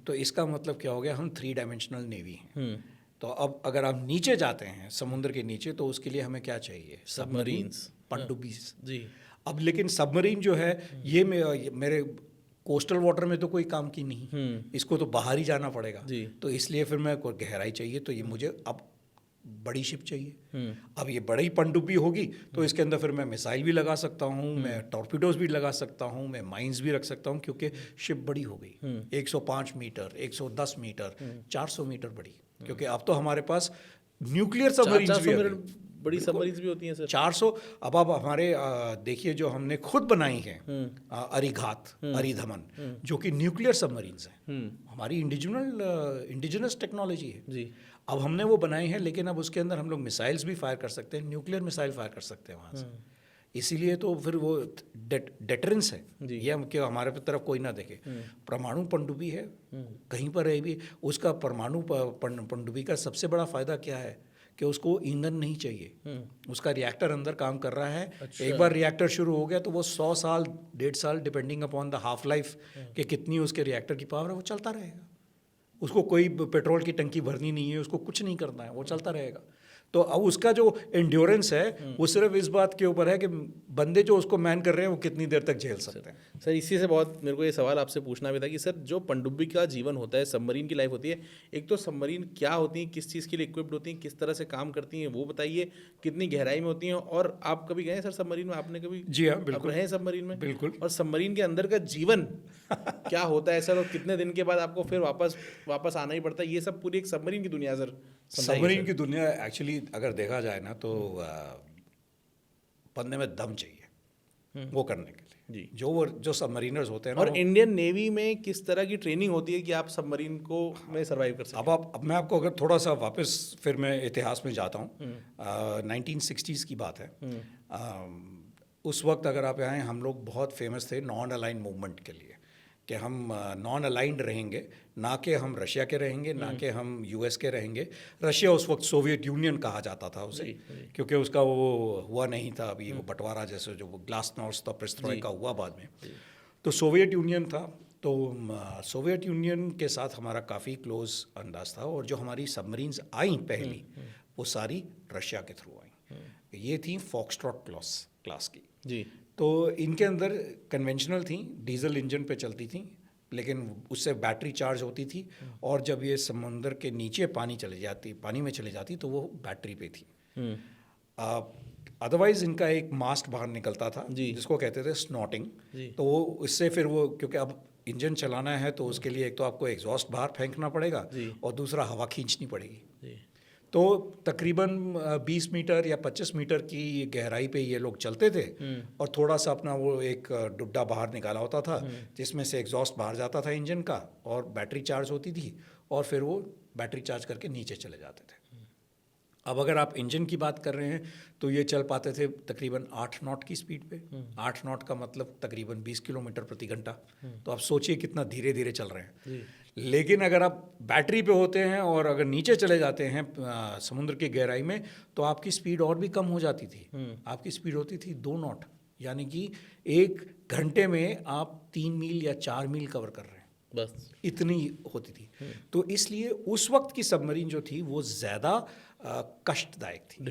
तो इसका मतलब क्या हो गया, हम 3 डायमेंशनल नेवी हैं। तो अब अगर आप नीचे जाते हैं समुद्र के नीचे तो उसके लिए हमें क्या चाहिए, सबमरीन्स, पनडुब्बीज। जी। अब लेकिन सबमरीन जो है ये मेरे कोस्टल वाटर में तो कोई काम की नहीं, इसको तो बाहर ही जाना पड़ेगा। तो इसलिए फिर मैं कोई गहराई चाहिए, तो ये मुझे अब बड़ी शिप चाहिए। अब ये बड़ी पनडुब्बी होगी तो इसके अंदर फिर मैं मिसाइल भी लगा सकता हूँ, मैं टॉर्पीडोज भी लगा सकता हूँ, मैं माइंस भी रख सकता हूँ, क्योंकि शिप बड़ी हो गई। 105 मीटर, 110 मीटर, 400 मीटर बड़ी, क्योंकि अब तो हमारे पास न्यूक्लियर सबमरीन्स भी हैं। बड़ी सबमरीन्स भी होती हैं सर। 400। अब आप हमारे देखिए जो हमने खुद बनाई हैं अरिघात, अरिधमन, जो कि न्यूक्लियर सबमरीन्स हैं, हमारी इंडिजिनस टेक्नोलॉजी है जी। अब हमने वो बनाई है, लेकिन अब उसके अंदर हम लोग मिसाइल्स भी फायर कर सकते हैं, न्यूक्लियर मिसाइल फायर कर सकते हैं वहाँ से। इसीलिए तो फिर वो डेटरेंस है, ये हम कि हमारे तरफ कोई ना देखे। परमाणु पनडुब्बी है, कहीं पर है भी, उसका परमाणु पनडुब्बी का सबसे बड़ा फ़ायदा क्या है कि उसको ईंधन नहीं चाहिए, उसका रिएक्टर अंदर काम कर रहा है। अच्छा। एक बार रिएक्टर शुरू हो गया तो वो 100 साल 1.5 साल depending upon the half life कि कितनी उसके रिएक्टर की पावर है, वो चलता रहेगा। उसको कोई पेट्रोल की टंकी भरनी नहीं है, उसको कुछ नहीं करना है, वो चलता रहेगा। तो अब उसका जो एंड्योरेंस है वो सिर्फ इस बात के ऊपर है कि बंदे जो उसको मैन कर रहे हैं वो कितनी देर तक झेल सकते हैं। सर इसी से बहुत मेरे को ये सवाल आपसे पूछना भी था कि सर जो पनडुब्बी का जीवन होता है, सबमरीन की लाइफ होती है, एक तो सबमरीन क्या होती है, किस चीज़ के लिए इक्विप्ड होती हैं, किस तरह से काम करती हैं, वो बताइए, कितनी गहराई में होती हैं, और आप कभी गए सर सबमरीन में? आपने कभी? जी हाँ, बिल्कुल रहे सबमरीन में? बिल्कुल। और सबमरीन के अंदर का जीवन क्या होता है सर, और कितने दिन के बाद आपको फिर वापस आना ही पड़ता है? ये सब पूरी एक सबमरीन की दुनिया सर। सबमरीन की दुनिया एक्चुअली अगर देखा जाए ना तो बंदे में दम चाहिए वो करने के लिए जी। जो सबमरीनर्स होते हैं ना, और इंडियन नेवी में किस तरह की ट्रेनिंग होती है कि आप सबमरीन को में सर्वाइव कर सकते? अब मैं आपको अगर थोड़ा सा वापस फिर मैं इतिहास में जाता हूँ, 1960s की बात है। उस वक्त अगर आप आएँ, हम लोग बहुत फेमस थे नॉन अलाइन मूवमेंट के लिए, कि हम नॉन अलाइंड रहेंगे, ना कि हम रशिया के रहेंगे, ना कि हम यूएस के रहेंगे। रशिया उस वक्त सोवियत यूनियन कहा जाता था उसे, क्योंकि उसका वो हुआ नहीं था अभी वो बंटवारा, जैसे जो वो ग्लासनोस्ट और पेरेस्ट्रोइका हुआ बाद में, तो सोवियत यूनियन था। तो सोवियत यूनियन के साथ हमारा काफ़ी क्लोज अंदाज था, और जो हमारी सबमरीन्स आई पहली वो सारी रशिया के थ्रू आई। ये थी फॉक्सट्रॉट क्लास की। जी। तो इनके अंदर कन्वेंशनल थी, डीजल इंजन पे चलती थी, लेकिन उससे बैटरी चार्ज होती थी, और जब ये समुंदर के नीचे पानी में चली जाती तो वो बैटरी पे थी। अदरवाइज इनका एक मास्ट बाहर निकलता था जिसको कहते थे स्नॉटिंग। तो वो इससे फिर वो, क्योंकि अब इंजन चलाना है तो उसके लिए एक तो आपको एग्जॉस्ट बाहर फेंकना पड़ेगा और दूसरा हवा खींचनी पड़ेगी। तो तकरीबन 20 मीटर या 25 मीटर की गहराई पे ये लोग चलते थे, और थोड़ा सा अपना वो एक डुड्डा बाहर निकाला होता था जिसमें से एग्जॉस्ट बाहर जाता था इंजन का, और बैटरी चार्ज होती थी, और फिर वो बैटरी चार्ज करके नीचे चले जाते थे। अब अगर आप इंजन की बात कर रहे हैं तो ये चल पाते थे तकरीबन 8 नॉट की स्पीड पे। 8 नॉट का मतलब तकरीबन 20 किलोमीटर प्रति घंटा। तो आप सोचिए कितना धीरे धीरे चल रहे हैं। लेकिन अगर आप बैटरी पे होते हैं और अगर नीचे चले जाते हैं समुद्र की गहराई में, तो आपकी स्पीड और भी कम हो जाती थी। आपकी स्पीड होती थी 2 नॉट, यानी कि 1 घंटे में आप 3 मील या 4 मील कवर कर रहे हैं, बस इतनी होती थी। तो इसलिए उस वक्त की सबमरीन जो थी वो ज़्यादा कष्टदायक थी,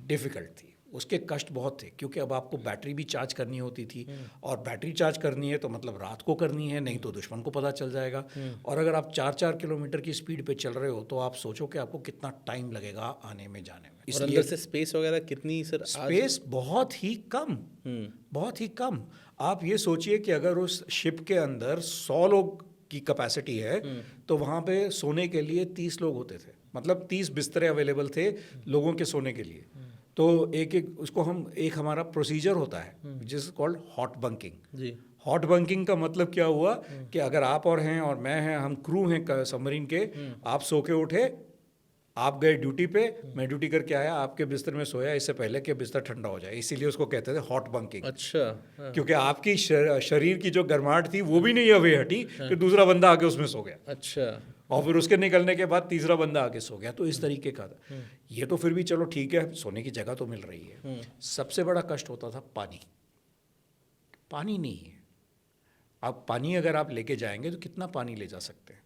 डिफ़िकल्ट थी। उसके कष्ट बहुत थे, क्योंकि अब आपको बैटरी भी चार्ज करनी होती थी, और बैटरी चार्ज करनी है तो मतलब रात को करनी है, नहीं तो दुश्मन को पता चल जाएगा। और अगर आप 4-4 किलोमीटर की स्पीड पे चल रहे हो तो आप सोचो कि आपको कितना टाइम लगेगा आने में जाने में। इसलिए अंदर से स्पेस वगैरह कितनी सर? स्पेस बहुत ही कम, बहुत ही कम। आप ये सोचिए कि अगर उस शिप के अंदर 100 लोग की कैपेसिटी है तो वहाँ पे सोने के लिए 30 लोग होते थे, मतलब 30 बिस्तरे अवेलेबल थे लोगों के सोने के लिए। तो एक हमारा प्रोसीजर होता है जिस called hot bunking. Hot bunking का मतलब क्या हुआ कि अगर आप और हैं और मैं हैं, हम क्रू हैं सबमरीन के, आप सो के उठे, आप गए ड्यूटी पे, मैं ड्यूटी करके आया, आपके बिस्तर में सोया इससे पहले कि बिस्तर ठंडा हो जाए, इसीलिए उसको कहते थे हॉट बंकिंग। अच्छा। क्योंकि आपकी शरीर की जो गर्माहट थी वो भी नहीं अवे हटी कि दूसरा बंदा आके उसमें सो गया। अच्छा। और फिर उसके निकलने के बाद तीसरा बंदा आके सो गया। तो इस तरीके का था। ये तो फिर भी चलो ठीक है, सोने की जगह तो मिल रही है। सबसे बड़ा कष्ट होता था पानी। पानी नहीं है। अब पानी अगर आप लेके जाएंगे तो कितना पानी ले जा सकते हैं?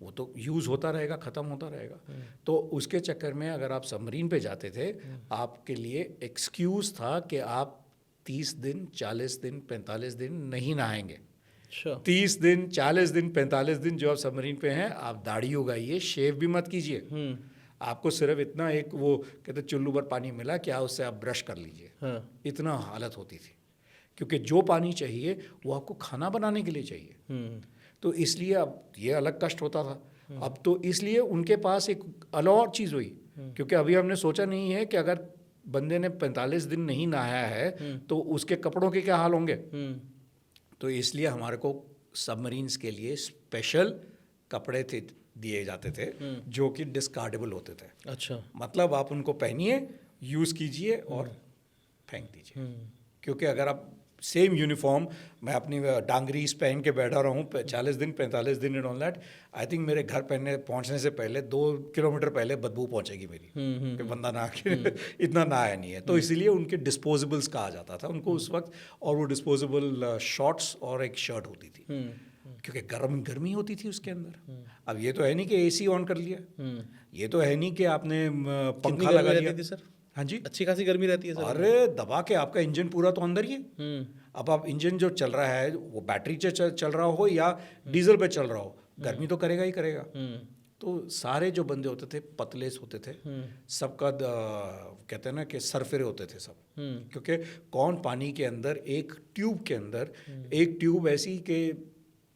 वो तो यूज़ होता रहेगा, ख़त्म होता रहेगा। तो उसके चक्कर में अगर आप सबमरीन पे जाते थे, आपके लिए एक्सक्यूज़ था कि आप 30 दिन, 40 दिन, 45 दिन नहीं नहाएंगे। 30 दिन, 40 दिन, 45 दिन जो आप सबमरीन पे हैं, आप दाढ़ी उगाइए, शेव भी मत कीजिए। आपको सिर्फ इतना एक वो कहते चुल्लू भर पानी मिला, क्या उससे आप ब्रश कर लीजिए। इतना हालत होती थी, क्योंकि जो पानी चाहिए वो आपको खाना बनाने के लिए चाहिए। तो इसलिए अब ये अलग कष्ट होता था। अब तो इसलिए उनके पास एक अलग और चीज़ हुई, क्योंकि अभी हमने सोचा नहीं है कि अगर बंदे ने 45 दिन नहीं नहाया है तो उसके कपड़ों के क्या हाल होंगे। तो इसलिए हमारे को सबमरीन्स के लिए स्पेशल कपड़े दिए जाते थे जो कि डिस्कार्डेबल होते थे। अच्छा। मतलब आप उनको पहनिए, यूज़ कीजिए और फेंक दीजिए। क्योंकि अगर आप सेम यूनिफॉर्म, मैं अपनी डांगरीज पहन के बैठा रहा हूँ 40 दिन, 45 दिन and all that, I think मेरे घर पहुँचने से पहले 2 किलोमीटर पहले बदबू पहुँचेगी मेरी कि बंदा नहा के इतना नहाया नहीं है। तो इसीलिए उनके डिस्पोजेबल्स कहा जाता था उनको उस वक्त, और वो डिस्पोजेबल शॉर्ट्स और एक शर्ट होती थी, क्योंकि गर्मी होती थी उसके अंदर। अब ये तो है नहीं कि AC ऑन कर लिया, ये तो है नहीं कि आपने पंखा लगा लिया। सर हाँ जी, अच्छी खासी गर्मी रहती है सर। अरे दबा के आपका इंजन पूरा तो अंदर ही है। अब आप इंजन जो चल रहा है वो बैटरी से चल रहा हो या डीजल पे चल रहा हो, गर्मी तो करेगा ही करेगा। तो सारे जो बंदे होते थे पतले होते थे, सबका कहते हैं ना कि सरफिरे होते थे सब। क्योंकि कौन पानी के अंदर एक ट्यूब के अंदर, एक ट्यूब ऐसी कि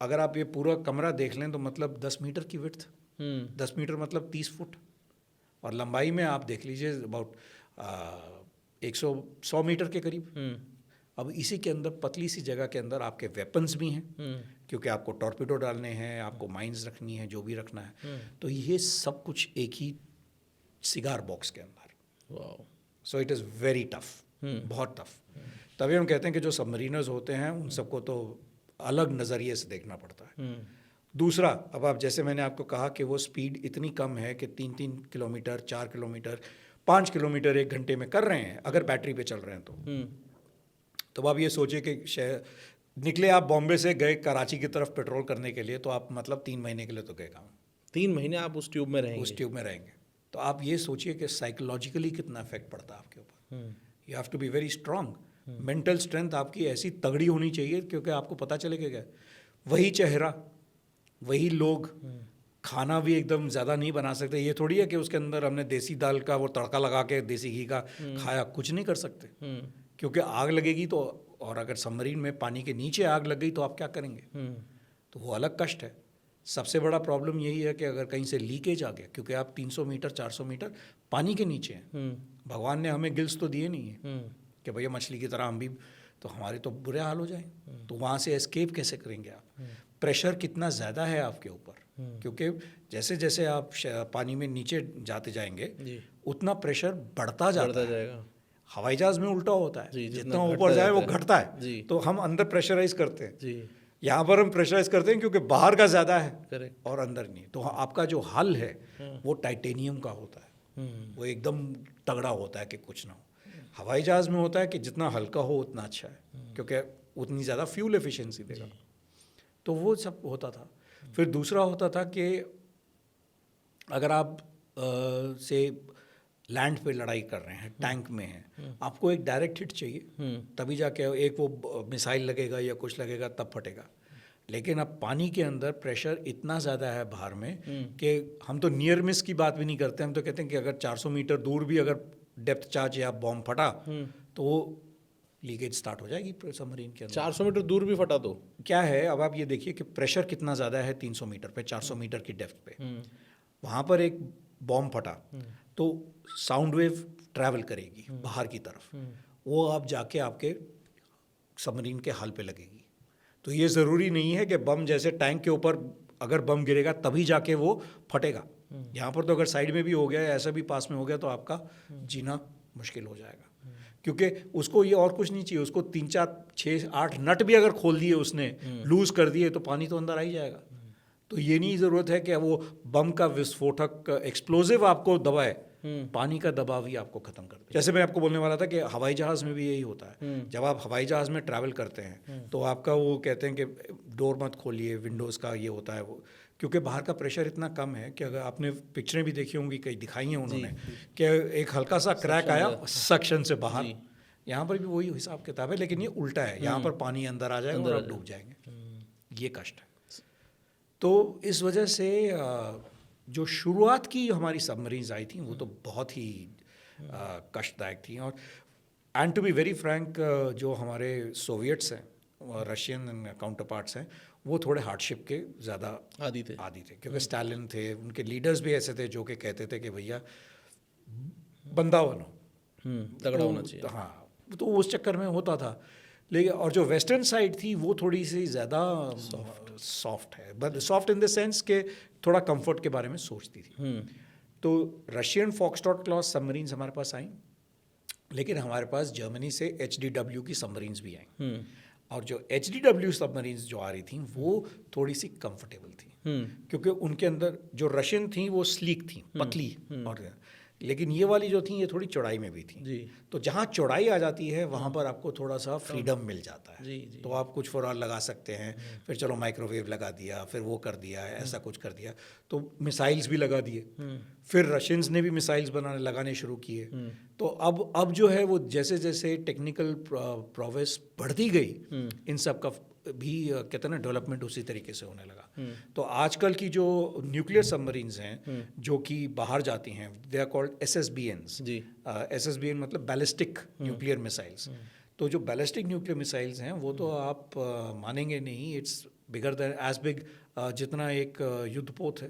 अगर आप ये पूरा कमरा देख लें तो मतलब 10 मीटर की विड्थ, 10 मीटर मतलब 30 फुट, और लंबाई में आप देख लीजिए अबाउट 100 मीटर के करीब। अब इसी के अंदर पतली सी जगह के अंदर आपके वेपन्स भी हैं, क्योंकि आपको टॉर्पिडो डालने हैं, आपको माइंस रखनी है, जो भी रखना है। तो ये सब कुछ एक ही सिगार बॉक्स के अंदर। So it is very tough, बहुत टफ। तभी हम कहते हैं कि जो सबमरीनर्स होते हैं उन सबको तो अलग नज़रिए से देखना पड़ता है। दूसरा, अब आप जैसे मैंने आपको कहा कि वो स्पीड इतनी कम है कि 3-3 किलोमीटर, 4 किलोमीटर, 5 किलोमीटर 1 घंटे में कर रहे हैं अगर बैटरी पे चल रहे हैं तो अब आप ये सोचिए कि निकले आप बॉम्बे से गए कराची की तरफ पेट्रोल करने के लिए, तो आप मतलब 3 महीने के लिए तो गए काम। 3 महीने आप उस ट्यूब में रहेंगे। उस ट्यूब में रहेंगे, तो आप ये सोचिए कि साइकोलॉजिकली कितना इफेक्ट पड़ता है आपके ऊपर। You have to be very strong. Mental strength आपकी ऐसी तगड़ी होनी चाहिए क्योंकि आपको पता चलेगा क्या, वही चेहरा, वही लोग, खाना भी एकदम ज़्यादा नहीं बना सकते। ये थोड़ी है कि उसके अंदर हमने देसी दाल का वो तड़का लगा के देसी घी का खाया, कुछ नहीं कर सकते क्योंकि आग लगेगी तो, और अगर सबमरीन में पानी के नीचे आग लग गई तो आप क्या करेंगे? तो वो अलग कष्ट है। सबसे बड़ा प्रॉब्लम यही है कि अगर कहीं से लीकेज आ गया, क्योंकि आप 300 मीटर 400 मीटर पानी के नीचे हैं, भगवान ने हमें गिल्स तो दिए नहीं है कि भैया मछली की तरह हम भी, तो हमारे तो बुरे हाल हो जाए। तो वहाँ से एस्केप कैसे करेंगे आप? प्रेशर कितना ज़्यादा है आपके ऊपर, क्योंकि जैसे जैसे आप पानी में नीचे जाते जाएंगे उतना प्रेशर बढ़ता जाता है। हवाई जहाज़ में उल्टा होता है, जितना ऊपर जाए वो घटता है। तो हम अंदर प्रेशराइज करते हैं, यहाँ पर हम प्रेशराइज करते हैं क्योंकि बाहर का ज़्यादा है और अंदर नहीं। तो आपका जो हल है वो टाइटेनियम का होता है, वो एकदम तगड़ा होता है कि कुछ ना हो। हवाई जहाज़ में होता है कि जितना हल्का हो उतना अच्छा है, क्योंकि उतनी ज़्यादा फ्यूल एफिशिएंसी देगा। तो वो सब होता था। फिर दूसरा होता था कि अगर आप से लैंड पे लड़ाई कर रहे हैं, टैंक में हैं, आपको एक डायरेक्ट हिट चाहिए, तभी जाके एक वो मिसाइल लगेगा या कुछ लगेगा तब फटेगा। लेकिन अब पानी के अंदर प्रेशर इतना ज़्यादा है बाहर में कि हम तो नियर मिस की बात भी नहीं करते, हम तो कहते हैं कि अगर 400 मीटर दूर भी अगर डेप्थ चार्ज या बॉम्ब फटा तो वो लीकेज स्टार्ट हो जाएगी सबमरीन के अंदर। 400 मीटर दूर भी फटा तो क्या है? अब आप ये देखिए कि प्रेशर कितना ज़्यादा है 300 मीटर पे, 400 मीटर की डेप्थ पे। वहाँ पर एक बॉम्ब फटा तो साउंड वेव ट्रैवल करेगी बाहर की तरफ, वो अब जाके आपके सबमरीन के हल पे लगेगी। तो ये ज़रूरी नहीं है कि बम जैसे टैंक के ऊपर अगर बम गिरेगा तभी जाके वो फटेगा। यहाँ पर तो अगर साइड में भी हो गया, ऐसा भी पास में हो गया, तो आपका जीना मुश्किल हो जाएगा। क्योंकि उसको ये और कुछ नहीं चाहिए, उसको 3 4 6 8 नट भी अगर खोल दिए उसने, लूज़ कर दिए, तो पानी तो अंदर आ ही जाएगा। तो ये नहीं ज़रूरत है कि वो बम का विस्फोटक एक्सप्लोजिव आपको दबाए, पानी का दबाव ही आपको ख़त्म कर दे। जैसे मैं आपको बोलने वाला था कि हवाई जहाज़ में भी यही होता है। जब आप हवाई जहाज़ में ट्रैवल करते हैं तो आपका वो कहते हैं कि डोर मत खोलिए, विंडोज़ का ये होता है वो, क्योंकि बाहर का प्रेशर इतना कम है कि अगर आपने पिक्चरें भी देखी होंगी, कई दिखाई हैं उन्होंने, कि एक हल्का सा क्रैक आया सक्शन से बाहर। यहाँ पर भी वही हिसाब किताब है, लेकिन ये उल्टा है, यहाँ पर पानी अंदर आ जाएगा और आप डूब जाएंगे। ये कष्ट है। तो इस वजह से जो शुरुआत की हमारी सबमरीन्स आई थी वो तो बहुत ही कष्टदायक थी। और and to be very frank, जो हमारे सोवियट्स हैं और रशियन काउंटर पार्ट्स हैं, वो थोड़े हार्डशिप के ज़्यादा आदी थे क्योंकि स्टालिन थे, उनके लीडर्स भी ऐसे थे जो कि कहते थे कि भैया बंदा बनो, तगड़ा होना चाहिए। हाँ, तो उस चक्कर में होता था। लेकिन और जो वेस्टर्न साइड थी वो थोड़ी सी ज़्यादा सॉफ्ट है, but soft in the sense के थोड़ा कंफर्ट के बारे में सोचती थी। तो रशियन फॉक्सट्रॉट क्लॉस सबमरीन्स हमारे पास आई, लेकिन हमारे पास जर्मनी से HDW की सबमरीन्स भी आई। और जो HDW सबमरीन्स जो आ रही थी वो थोड़ी सी कंफर्टेबल थी, क्योंकि उनके अंदर जो रशियन थी वो स्लीक थी, पतली, और लेकिन ये वाली जो थी ये थोड़ी चौड़ाई में भी थी। तो जहाँ चौड़ाई आ जाती है वहाँ पर आपको थोड़ा सा फ्रीडम मिल जाता है। तो आप कुछ फौरन लगा सकते हैं, फिर चलो माइक्रोवेव लगा दिया, फिर वो कर दिया, ऐसा कुछ कर दिया, तो मिसाइल्स भी लगा दिए। फिर रशियंस ने भी मिसाइल्स लगाने शुरू किए। तो अब जो है वो जैसे जैसे टेक्निकल प्रोग्रेस बढ़ती गई, इन सब का भी कहते हैं ना डेवलपमेंट उसी तरीके से होने लगा। तो आजकल की जो न्यूक्लियर सबमरीन्स हैं जो कि बाहर जाती हैं, they are called SSBNs। SSBN मतलब बैलिस्टिक न्यूक्लियर मिसाइल्स। तो जो बैलिस्टिक न्यूक्लियर मिसाइल्स हैं वो तो आप मानेंगे नहीं, it's bigger than as big, जितना एक युद्धपोत है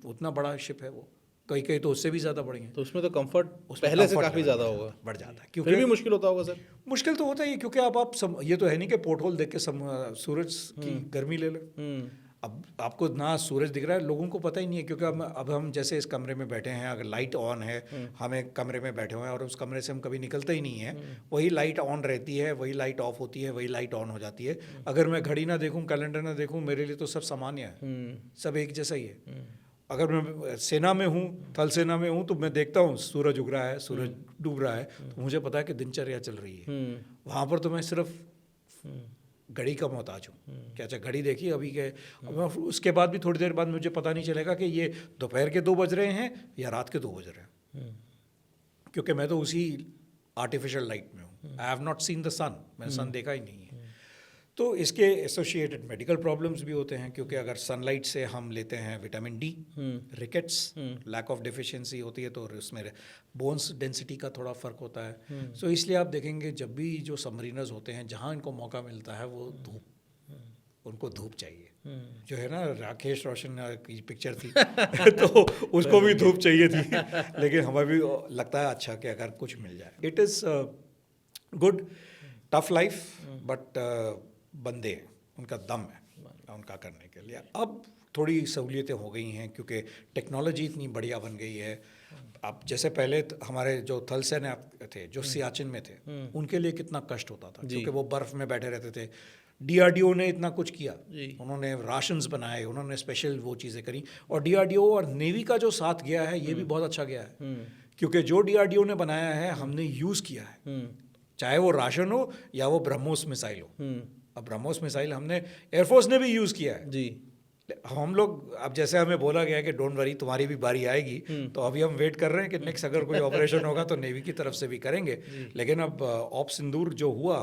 उतना बड़ा शिप है वो, कई तो उससे भी ज़्यादा बढ़ेंगे। तो उसमें तो कंफर्ट पहले से काफ़ी ज़्यादा होगा, बढ़ जाता है। क्योंकि फिर भी मुश्किल होता होगा सर। मुश्किल तो होता ही है, क्योंकि आप ये तो है नहीं कि पोर्ट होल देख के सूरज की गर्मी ले लो। अब आपको ना सूरज दिख रहा है, लोगों को पता ही नहीं है, क्योंकि अब हम जैसे इस कमरे में बैठे हैं, अगर लाइट ऑन है, हमें कमरे में बैठे हुए हैं और उस कमरे से हम कभी निकलते ही नहीं है, वही लाइट ऑन रहती है, वही लाइट ऑफ होती है, वही लाइट ऑन हो जाती है। अगर मैं घड़ी ना देखूँ, कैलेंडर ना देखूँ, मेरे लिए तो सब सामान्य है, सब एक जैसा ही है। अगर मैं सेना में हूँ, थल सेना में हूँ, तो मैं देखता हूँ सूरज उग रहा है, सूरज डूब रहा है, तो मुझे पता है कि दिनचर्या चल रही है। वहाँ पर तो मैं सिर्फ घड़ी का मोहताज हूँ कि अच्छा घड़ी देखी अभी के, उसके बाद भी थोड़ी देर बाद मुझे पता नहीं चलेगा कि ये दोपहर के 2 बज रहे हैं या रात के 2 बज रहे हैं, क्योंकि मैं तो उसी आर्टिफिशियल लाइट में हूँ, I have not seen the sun, मैंने सन देखा ही नहीं है। तो इसके एसोसिएटेड मेडिकल प्रॉब्लम्स भी होते हैं, क्योंकि अगर सनलाइट से हम लेते हैं vitamin D, rickets, lack of deficiency होती है, तो उसमें बोन्स डेंसिटी का थोड़ा फ़र्क होता है। सो इसलिए आप देखेंगे जब भी जो सबमरीनर्स होते हैं, जहाँ इनको मौका मिलता है वो धूप, उनको धूप चाहिए। जो है ना, राकेश रोशन की पिक्चर थी तो उसको भी धूप चाहिए थी लेकिन हमें भी लगता है अच्छा कि अगर कुछ मिल जाए। It is good, tough life, but बंदे हैं, उनका दम है उनका करने के लिए। अब थोड़ी सहूलियतें हो गई हैं क्योंकि टेक्नोलॉजी इतनी बढ़िया बन गई है। अब जैसे पहले हमारे जो थल सेना थे, जो सियाचिन में थे, उनके लिए कितना कष्ट होता था क्योंकि वो बर्फ़ में बैठे रहते थे। डीआरडीओ ने इतना कुछ किया, उन्होंने राशंस बनाए, उन्होंने स्पेशल वो चीज़ें करी, और डीआरडीओ और नेवी का जो साथ गया है ये भी बहुत अच्छा गया है, क्योंकि जो डीआरडीओ ने बनाया है हमने यूज़ किया है, चाहे वो राशन हो या वो ब्रह्मोस मिसाइल हो। अब ब्रह्मोस मिसाइल हमने एयरफोर्स ने भी यूज़ किया है जी। हम लोग, अब जैसे हमें बोला गया कि डोंट वरी तुम्हारी भी बारी आएगी, तो अभी हम वेट कर रहे हैं कि नेक्स्ट अगर कोई ऑपरेशन होगा तो नेवी की तरफ से भी करेंगे। लेकिन अब ऑप सिंदूर जो हुआ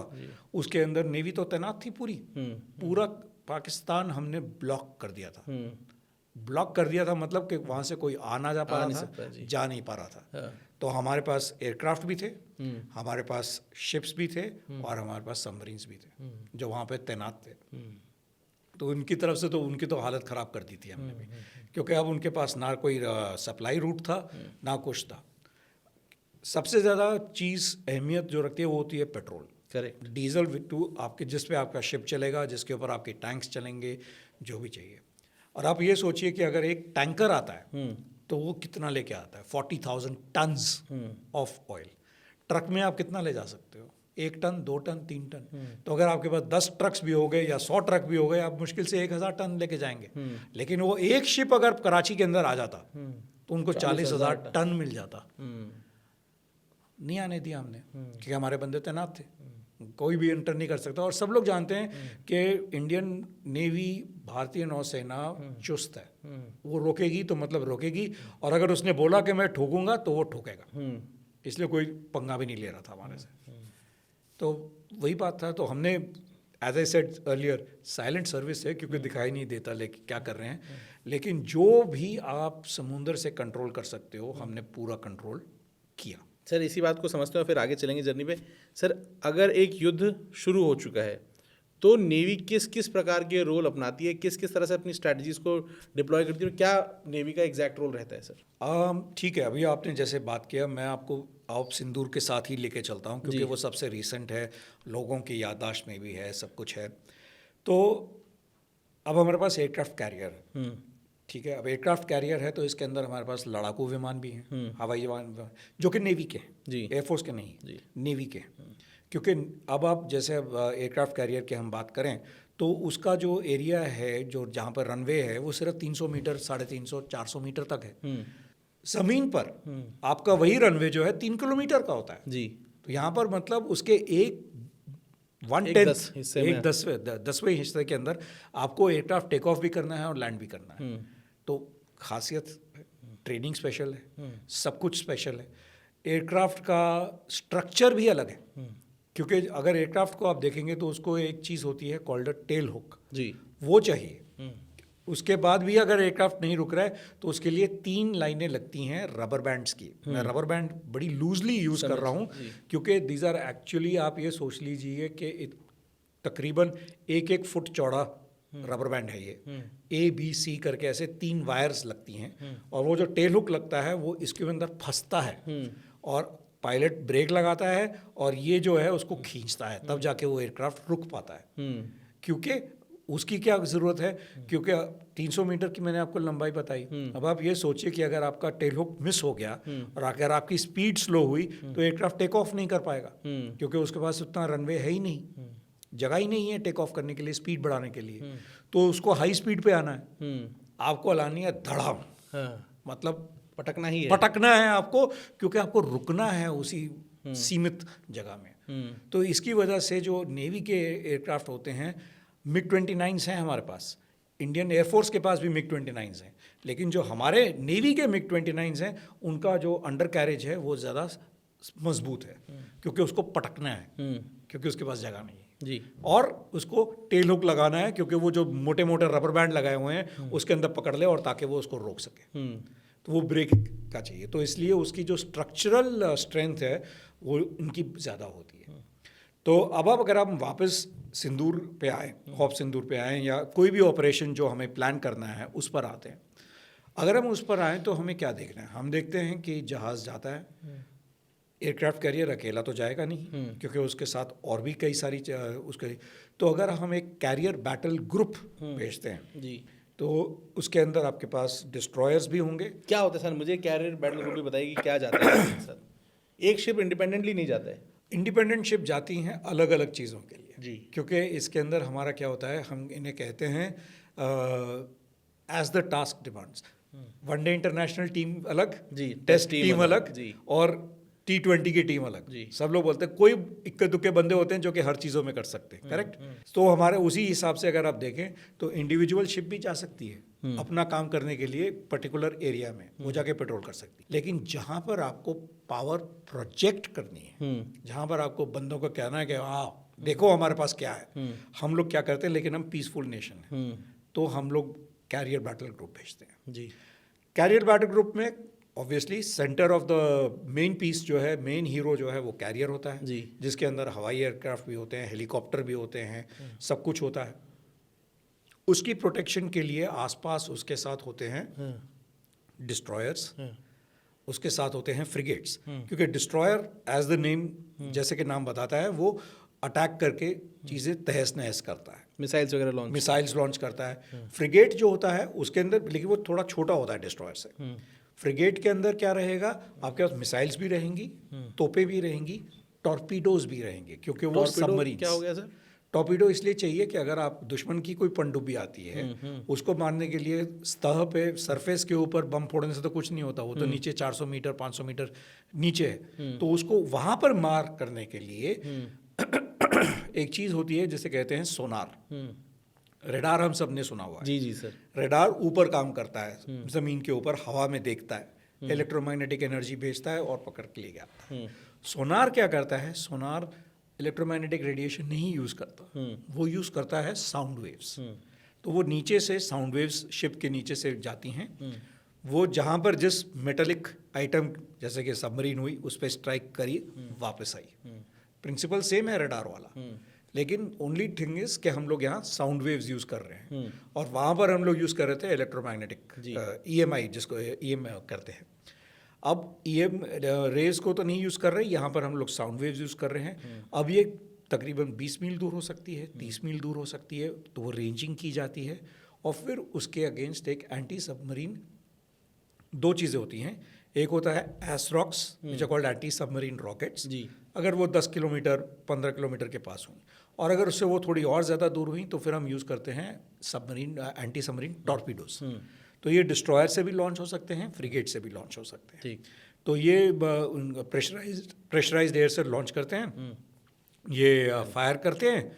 उसके अंदर नेवी तो तैनात थी पूरा पाकिस्तान हमने ब्लॉक कर दिया था। ब्लॉक कर दिया था मतलब कि वहाँ से कोई आ ना जा पा रहा था, जा नहीं पा रहा था। तो हमारे पास एयरक्राफ्ट भी थे, हमारे पास शिप्स भी थे, और हमारे पास सबमरीन्स भी थे जो वहाँ पे तैनात थे। तो उनकी तरफ से तो उनकी तो हालत ख़राब कर दी थी हमने भी, क्योंकि अब उनके पास ना कोई सप्लाई रूट था ना कुछ था। सबसे ज़्यादा चीज़ अहमियत जो रखती है वो होती है पेट्रोल, करेक्ट, डीजल टू आपके, जिस पे आपका शिप चलेगा, जिसके ऊपर आपके टैंक्स चलेंगे, जो भी चाहिए। और आप ये सोचिए कि अगर एक टैंकर आता है तो वो कितना लेके आता है, 40,000 टन्स ऑफ ऑयल। ट्रक में आप कितना ले जा सकते हो, 1 टन, 2 टन, 3 टन। तो अगर आपके पास 10 ट्रक्स भी हो गए या 100 ट्रक भी हो गए, आप मुश्किल से 1,000 टन लेके जाएंगे। लेकिन वो एक शिप अगर कराची के अंदर आ जाता तो उनको 40,000 टन मिल जाता। नहीं आने दिया हमने, क्योंकि हमारे बंदे तैनात थे, कोई भी एंटर नहीं कर सकता। और सब लोग जानते हैं कि इंडियन नेवी, भारतीय नौसेना चुस्त है, वो रोकेगी तो मतलब रोकेगी, और अगर उसने बोला कि मैं ठोकूंगा तो वो ठोकेगा। इसलिए कोई पंगा भी नहीं ले रहा था हमारे से। तो वही बात था। तो हमने, as I said earlier, silent service है क्योंकि दिखाई नहीं देता लेकिन क्या कर रहे हैं, लेकिन जो भी आप समुंदर से कंट्रोल कर सकते हो हमने पूरा कंट्रोल किया। सर इसी बात को समझते हैं, फिर आगे चलेंगे जर्नी पे। सर अगर एक युद्ध शुरू हो चुका है तो नेवी किस किस प्रकार के रोल अपनाती है, किस किस तरह से अपनी स्ट्रैटेजीज को डिप्लॉय करती है, और क्या नेवी का एग्जैक्ट रोल रहता है सर? ठीक है, अभी आपने जैसे बात किया, मैं आपको ऑप सिंदूर के साथ ही लेके चलता हूँ क्योंकि वो सबसे रीसेंट है, लोगों की याददाश्त में भी है, सब कुछ है। तो अब हमारे पास एयरक्राफ्ट कैरियर है, ठीक है। अब एयरक्राफ्ट कैरियर है तो इसके अंदर हमारे पास लड़ाकू विमान भी हैं, हवाई विमान, जो कि नेवी के हैं, एयरफोर्स के नहीं, नेवी के। क्योंकि अब आप जैसे एयरक्राफ्ट कैरियर की हम बात करें तो उसका जो एरिया है, जो जहाँ पर रनवे है, वो सिर्फ 300 मीटर, 350, 400 मीटर तक है। ज़मीन पर आपका वही रनवे जो है 3 किलोमीटर का होता है जी। तो यहाँ पर मतलब उसके एक 10वें हिस्से के अंदर आपको एयरक्राफ्ट टेक ऑफ भी करना है और लैंड भी करना है। तो खासियत, ट्रेनिंग स्पेशल है, सब कुछ स्पेशल है। एयरक्राफ्ट का स्ट्रक्चर भी अलग है, क्योंकि अगर एयरक्राफ्ट को आप देखेंगे तो उसको एक चीज़ होती है कॉल्ड टेल हुक जी, वो चाहिए। उसके बाद भी अगर एयरक्राफ्ट नहीं रुक रहा है तो उसके लिए 3 लाइनें लगती हैं रबर बैंड्स की। मैं रबर बैंड बड़ी लूजली यूज़ कर रहा हूँ क्योंकि दीज आर एक्चुअली, आप ये सोच लीजिए कि तकरीबन 1-1 फुट चौड़ा रबर बैंड है ये, ABC करके ऐसे 3 वायर्स लगती हैं, और वो जो टेल हुक लगता है वो इसके अंदर फंसता है और पायलट ब्रेक लगाता है और ये जो है उसको खींचता है, तब जाके वो एयरक्राफ्ट रुक पाता है। क्योंकि उसकी क्या ज़रूरत है, क्योंकि 300 मीटर की मैंने आपको लंबाई बताई। अब आप ये सोचिए कि अगर आपका टेल हुक मिस हो गया और अगर आपकी स्पीड स्लो हुई तो एयरक्राफ्ट टेक ऑफ नहीं कर पाएगा, क्योंकि उसके पास उतना रनवे है ही नहीं, जगह ही नहीं है टेक ऑफ करने के लिए, स्पीड बढ़ाने के लिए। तो उसको हाई स्पीड पे आना है, आपको लानी है धड़ाम, मतलब पटकना है आपको, क्योंकि आपको रुकना है उसी सीमित जगह में। तो इसकी वजह से जो नेवी के एयरक्राफ्ट होते हैं, MiG-29 हैं हमारे पास, इंडियन एयरफोर्स के पास भी MiG-29 हैं, लेकिन जो हमारे नेवी के MiG-29 हैं उनका जो अंडर कैरेज है वो ज़्यादा मजबूत है, क्योंकि उसको पटकना है, क्योंकि उसके पास जगह नहीं है जी, और उसको टेल हुक लगाना है, क्योंकि वो जो मोटे मोटे रबर बैंड लगाए हुए हैं उसके अंदर पकड़ ले और ताकि वो उसको रोक सके, तो वो ब्रेक का चाहिए। तो इसलिए उसकी जो स्ट्रक्चरल स्ट्रेंथ है वो इनकी ज़्यादा होती है। तो अब अगर हम वापस सिंदूर पे आए, खौफ सिंदूर पे आए, या कोई भी ऑपरेशन जो हमें प्लान करना है उस पर आते हैं। अगर हम उस पर आएँ तो हमें क्या देखना है? हम देखते हैं कि जहाज़ जाता है, एयरक्राफ्ट कैरियर अकेला तो जाएगा नहीं, क्योंकि उसके साथ और भी कई सारी उसके, तो अगर हम एक कैरियर बैटल ग्रुप भेजते हैं जी, तो उसके अंदर आपके पास डिस्ट्रॉयर्स भी होंगे। क्या होता है सर? मुझे कैरियर बैटल ग्रुप भी बताइए कि क्या जाता है सर? एक शिप इंडिपेंडेंटली नहीं जाता है? इंडिपेंडेंट शिप जाती हैं अलग अलग चीज़ों के लिए जी, क्योंकि इसके अंदर हमारा क्या होता है, हम इन्हें कहते हैं as the task demands. One day international team अलग, जी, टेस्ट टीम अलग, जी, और T20 की टीम अलग। जी। सब लोग बोलते हैं, कोई इक्के दुक्के बंदे होते हैं जो कि हर चीज़ों में कर सकते हैं, करेक्ट। तो हमारे उसी हिसाब से अगर आप देखें तो इंडिविजुअल शिप भी जा सकती है अपना काम करने के लिए पर्टिकुलर एरिया में, वो जाके पेट्रोल कर सकती है। लेकिन जहाँ पर आपको पावर प्रोजेक्ट करनी है, जहाँ पर आपको बंदों को कहना है कि हाँ देखो हमारे पास क्या है, हम लोग क्या करते हैं, लेकिन हम पीसफुल नेशन हैं, तो हम लोग कैरियर बैटल ग्रुप भेजते हैं। जी, कैरियर बैटल ग्रुप में obviously centre of the main piece जो है, मेन हीरो जो है वो कैरियर होता है, जी, जिसके अंदर हवाई एयरक्राफ्ट भी होते हैं, हेलीकॉप्टर भी होते हैं, सब कुछ होता है। उसकी प्रोटेक्शन के लिए आसपास उसके साथ होते हैं डिस्ट्रॉयर्स, उसके साथ होते हैं फ्रिगेट्स, क्योंकि डिस्ट्रॉयर एज द नेम, जैसे कि नाम बताता है, वो अटैक करके चीज़ें तहस नहस करता है, मिसाइल्स वगैरह लॉन्च, मिसाइल्स लॉन्च करता है। फ्रिगेट जो होता है उसके अंदर, लेकिन वो थोड़ा छोटा होता है डिस्ट्रॉयर से। फ्रिगेट के अंदर क्या रहेगा, आपके पास मिसाइल्स भी रहेंगी, तोपें भी रहेंगी, टॉर्पीडोज भी रहेंगे, क्योंकि वो सबमरीन। क्या हो गया सर? टॉर्पीडो इसलिए चाहिए कि अगर आप दुश्मन की कोई पनडुब्बी आती है उसको मारने के लिए, सतह पे सरफेस के ऊपर बम फोड़ने से तो कुछ नहीं होता, वो तो नीचे 400 मीटर 500 मीटर नीचे है, तो उसको वहाँ पर मार करने के लिए एक चीज़ होती है जिसे कहते हैं सोनार। रेडार हम सब ने सुना हुआ है। जी जी सर। रेडार ऊपर काम करता है, ज़मीन के ऊपर हवा में देखता है, इलेक्ट्रोमैग्नेटिक एनर्जी भेजता है और पकड़ के ले जाता है। सोनार क्या करता है, सोनार इलेक्ट्रोमैग्नेटिक रेडिएशन नहीं यूज़ करता, वो यूज़ करता है साउंड वेव्स। तो वो नीचे से साउंड वेव्स शिप के नीचे से जाती हैं, वो जहाँ पर जिस मेटलिक आइटम जैसे कि सबमरीन हुई उस पर स्ट्राइक करी, वापस आई। प्रिंसिपल सेम है रेडार वाला, लेकिन ओनली थिंग इज कि हम लोग यहाँ साउंड वेव्स यूज़ कर रहे हैं और वहाँ पर हम लोग यूज़ कर रहे थे इलेक्ट्रोमैग्नेटिक EMI, जिसको EM करते हैं। अब EM रेज को तो नहीं यूज़ कर रहे, यहाँ पर हम लोग साउंड वेव्स यूज़ कर रहे हैं। अब ये तकरीबन 20 मील दूर हो सकती है, 30 मील दूर हो सकती है, तो वो रेंजिंग की जाती है और फिर उसके अगेंस्ट एक एंटी सबमरीन, दो चीज़ें होती हैं। एक होता है ASROCs, which are called anti submarine rockets, जी, अगर वो 10 किलोमीटर 15 किलोमीटर के पास हुई, और अगर उससे वो थोड़ी और ज़्यादा दूर हुई तो फिर हम यूज़ करते हैं सबमरीन एंटी सबमरीन टॉर्पीडोज। तो ये डिस्ट्रॉयर से भी लॉन्च हो सकते हैं, फ्रिगेट से भी लॉन्च हो सकते हैं। ठीक। तो ये प्रेशराइज्ड एयर से लॉन्च करते हैं, ये फायर करते हैं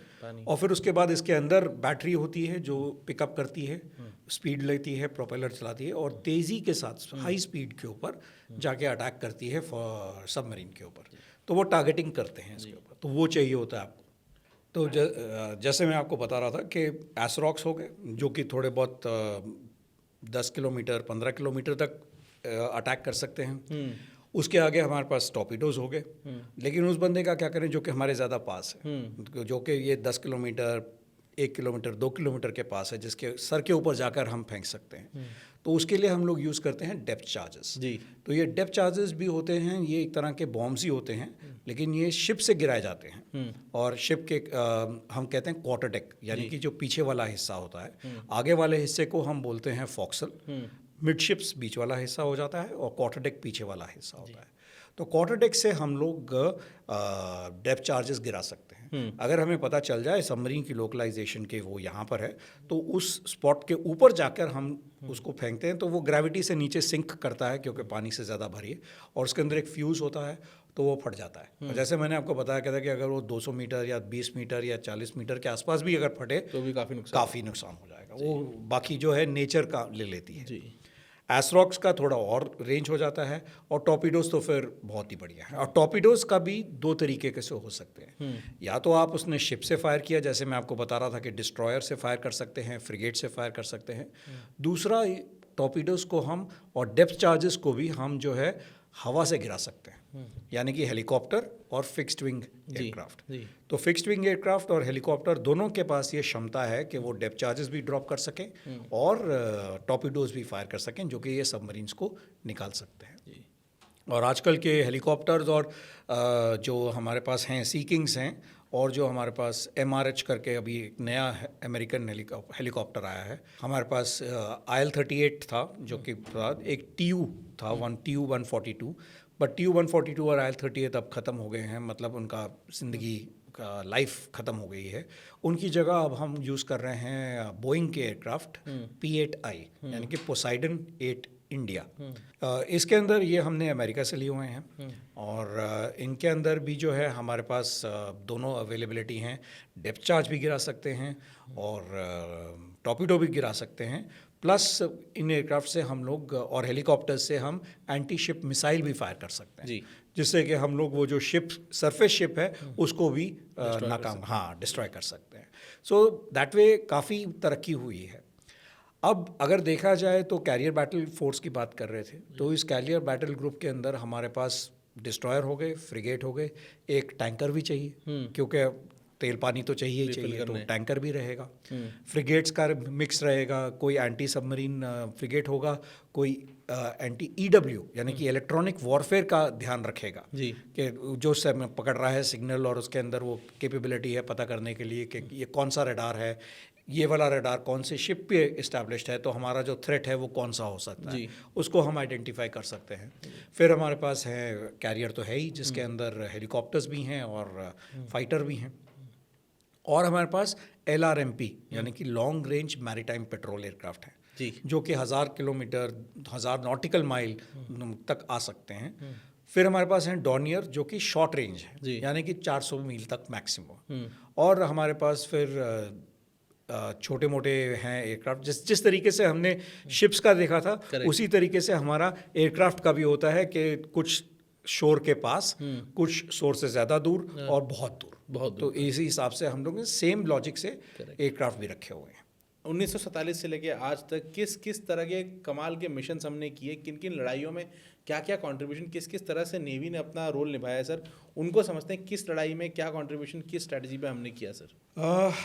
और फिर उसके बाद इसके अंदर बैटरी होती है जो पिकअप करती है, स्पीड लेती है, प्रोपेलर चलाती है और तेज़ी के साथ हाई स्पीड के ऊपर जाके अटैक करती है सबमरीन के ऊपर। तो वो टारगेटिंग करते हैं इसके ऊपर, तो वो चाहिए होता है आपको। तो जैसे मैं आपको बता रहा था कि एसरॉक्स हो गए जो कि थोड़े बहुत 10 किलोमीटर 15 किलोमीटर तक अटैक कर सकते हैं। उसके आगे हमारे पास टॉर्पीडोज हो गए, लेकिन उस बंदे का क्या करें जो कि हमारे ज़्यादा पास है, जो कि ये 10 किलोमीटर 1 किलोमीटर 2 किलोमीटर के पास है, जिसके सर के ऊपर जाकर हम फेंक सकते हैं। तो उसके लिए हम लोग यूज़ करते हैं डेप्थ चार्जेस। जी। तो ये डेप्थ चार्जेस भी होते हैं, ये एक तरह के बॉम्ब्स ही होते हैं, लेकिन ये शिप से गिराए जाते हैं और शिप के हम कहते हैं क्वार्टर डेक, यानी कि जो पीछे वाला हिस्सा होता है, आगे वाले हिस्से को हम बोलते हैं फोक्सल, मिडशिप्स बीच वाला हिस्सा हो जाता है और क्वार्टर डेक पीछे वाला हिस्सा होता है। तो क्वार्टर डेक से हम लोग डेप्थ चार्जेस गिरा सकते हैं। अगर हमें पता चल जाए सबमरीन की लोकलाइजेशन के वो यहाँ पर है, तो उस स्पॉट के ऊपर जाकर हम उसको फेंकते हैं, तो वो ग्रेविटी से नीचे सिंक करता है क्योंकि पानी से ज़्यादा भरी है, और उसके अंदर एक फ्यूज़ होता है तो वो फट जाता है। और जैसे मैंने आपको बताया क्या था कि अगर वो 200 मीटर या 20 मीटर या 40 मीटर के आसपास भी अगर फटे तो भी काफ़ी नुकसान हो जाएगा। वो बाकी जो है नेचर का ले लेती है। जी। एसरॉक्स का थोड़ा और रेंज हो जाता है, और टॉर्पीडोज तो फिर बहुत ही बढ़िया है। और टॉर्पीडोज का भी दो तरीके के से हो सकते हैं, या तो आप उसने शिप से फायर किया, जैसे मैं आपको बता रहा था कि डिस्ट्रॉयर से फायर कर सकते हैं, फ्रिगेट से फायर कर सकते हैं। दूसरा, टॉर्पीडोज को हम और डेप्थ चार्जेस को भी हम जो है हवा से गिरा सकते हैं, यानी कि हेलीकॉप्टर और फिक्स्ड विंग एयरक्राफ्ट। तो फिक्स्ड विंग एयरक्राफ्ट और हेलीकॉप्टर दोनों के पास ये क्षमता है कि वो डेप्थ चार्जेस भी ड्रॉप कर सकें और टॉर्पीडोज भी फायर कर सकें, जो कि ये सबमरीन्स को निकाल सकते हैं। और आजकल के हेलीकॉप्टर्स और जो हमारे पास हैं सी किंग्स हैं, और जो हमारे पास MRH करके अभी एक नया अमेरिकन हेलीकॉप्टर आया है। हमारे पास IL-38 था, जो कि एक TU था, TU-142, बट TU-142 और IL-38 अब ख़त्म हो गए हैं, मतलब उनका ज़िंदगी का लाइफ ख़त्म हो गई है। उनकी जगह अब हम यूज़ कर रहे हैं बोइंग के एयरक्राफ्ट P-8I, यानी कि पोसाइडन 8 इंडिया। इसके अंदर ये हमने अमेरिका से लिए हुए हैं, और इनके अंदर भी जो है हमारे पास दोनों अवेलेबिलिटी हैं। डेप्थ चार्ज भी गिरा सकते हैं और टॉर्पीडो भी गिरा सकते हैं, प्लस इन एयरक्राफ्ट से हम लोग और हेलीकॉप्टर से हम एंटी शिप मिसाइल भी फायर कर सकते हैं, जिससे कि हम लोग वो जो शिप सरफेस शिप है उसको भी डिस्ट्रॉय कर सकते हैं। सो दैट वे काफ़ी तरक्की हुई है। अब अगर देखा जाए तो कैरियर बैटल फोर्स की बात कर रहे थे, तो इस कैरियर बैटल ग्रुप के अंदर हमारे पास डिस्ट्रॉयर हो गए, फ्रिगेट हो गए, एक टैंकर भी चाहिए, क्योंकि तेल पानी तो चाहिए ही चाहिए, तो टैंकर भी रहेगा। फ्रिगेट्स का मिक्स रहेगा, कोई एंटी सबमरीन फ्रिगेट होगा, कोई एंटी EW यानी कि इलेक्ट्रॉनिक वॉरफेयर का ध्यान रखेगा कि जो पकड़ रहा है सिग्नल, और उसके अंदर वो कैपेबिलिटी है पता करने के लिए कि ये कौन सा रडार है, ये वाला रडार कौन से शिप पे इस्टेब्लिश्ड है, तो हमारा जो थ्रेट है वो कौन सा हो सकता है, उसको हम आइडेंटिफाई कर सकते हैं। फिर हमारे पास है कैरियर तो है ही, जिसके अंदर हेलीकॉप्टर्स भी हैं और फाइटर भी हैं, और हमारे पास LRMP यानी कि long range maritime petrol aircraft हैं, जो कि 1000 किलोमीटर 1000 नॉटिकल माइल तक आ सकते हैं। फिर हमारे पास हैं डॉर्नियर, जो कि शॉर्ट रेंज है, यानी कि 400 मील तक मैक्सिमम। और हमारे पास फिर छोटे मोटे हैं एयरक्राफ्ट, जिस तरीके से हमने शिप्स का देखा था, उसी तरीके से हमारा एयरक्राफ्ट का भी होता है कि कुछ शोर के पास, कुछ शोर से ज़्यादा दूर और बहुत दूर। तो इसी हिसाब से हम लोग ने सेम लॉजिक से एयरक्राफ्ट भी रखे हुए हैं। 1947 से लेके आज तक किस किस तरह के कमाल के मिशन हमने किए, किन किन लड़ाइयों में क्या क्या कंट्रीब्यूशन, किस किस तरह से नेवी ने अपना रोल निभाया सर, उनको समझते हैं किस लड़ाई में क्या कंट्रीब्यूशन, किस स्ट्रेटजी पे हमने किया सर।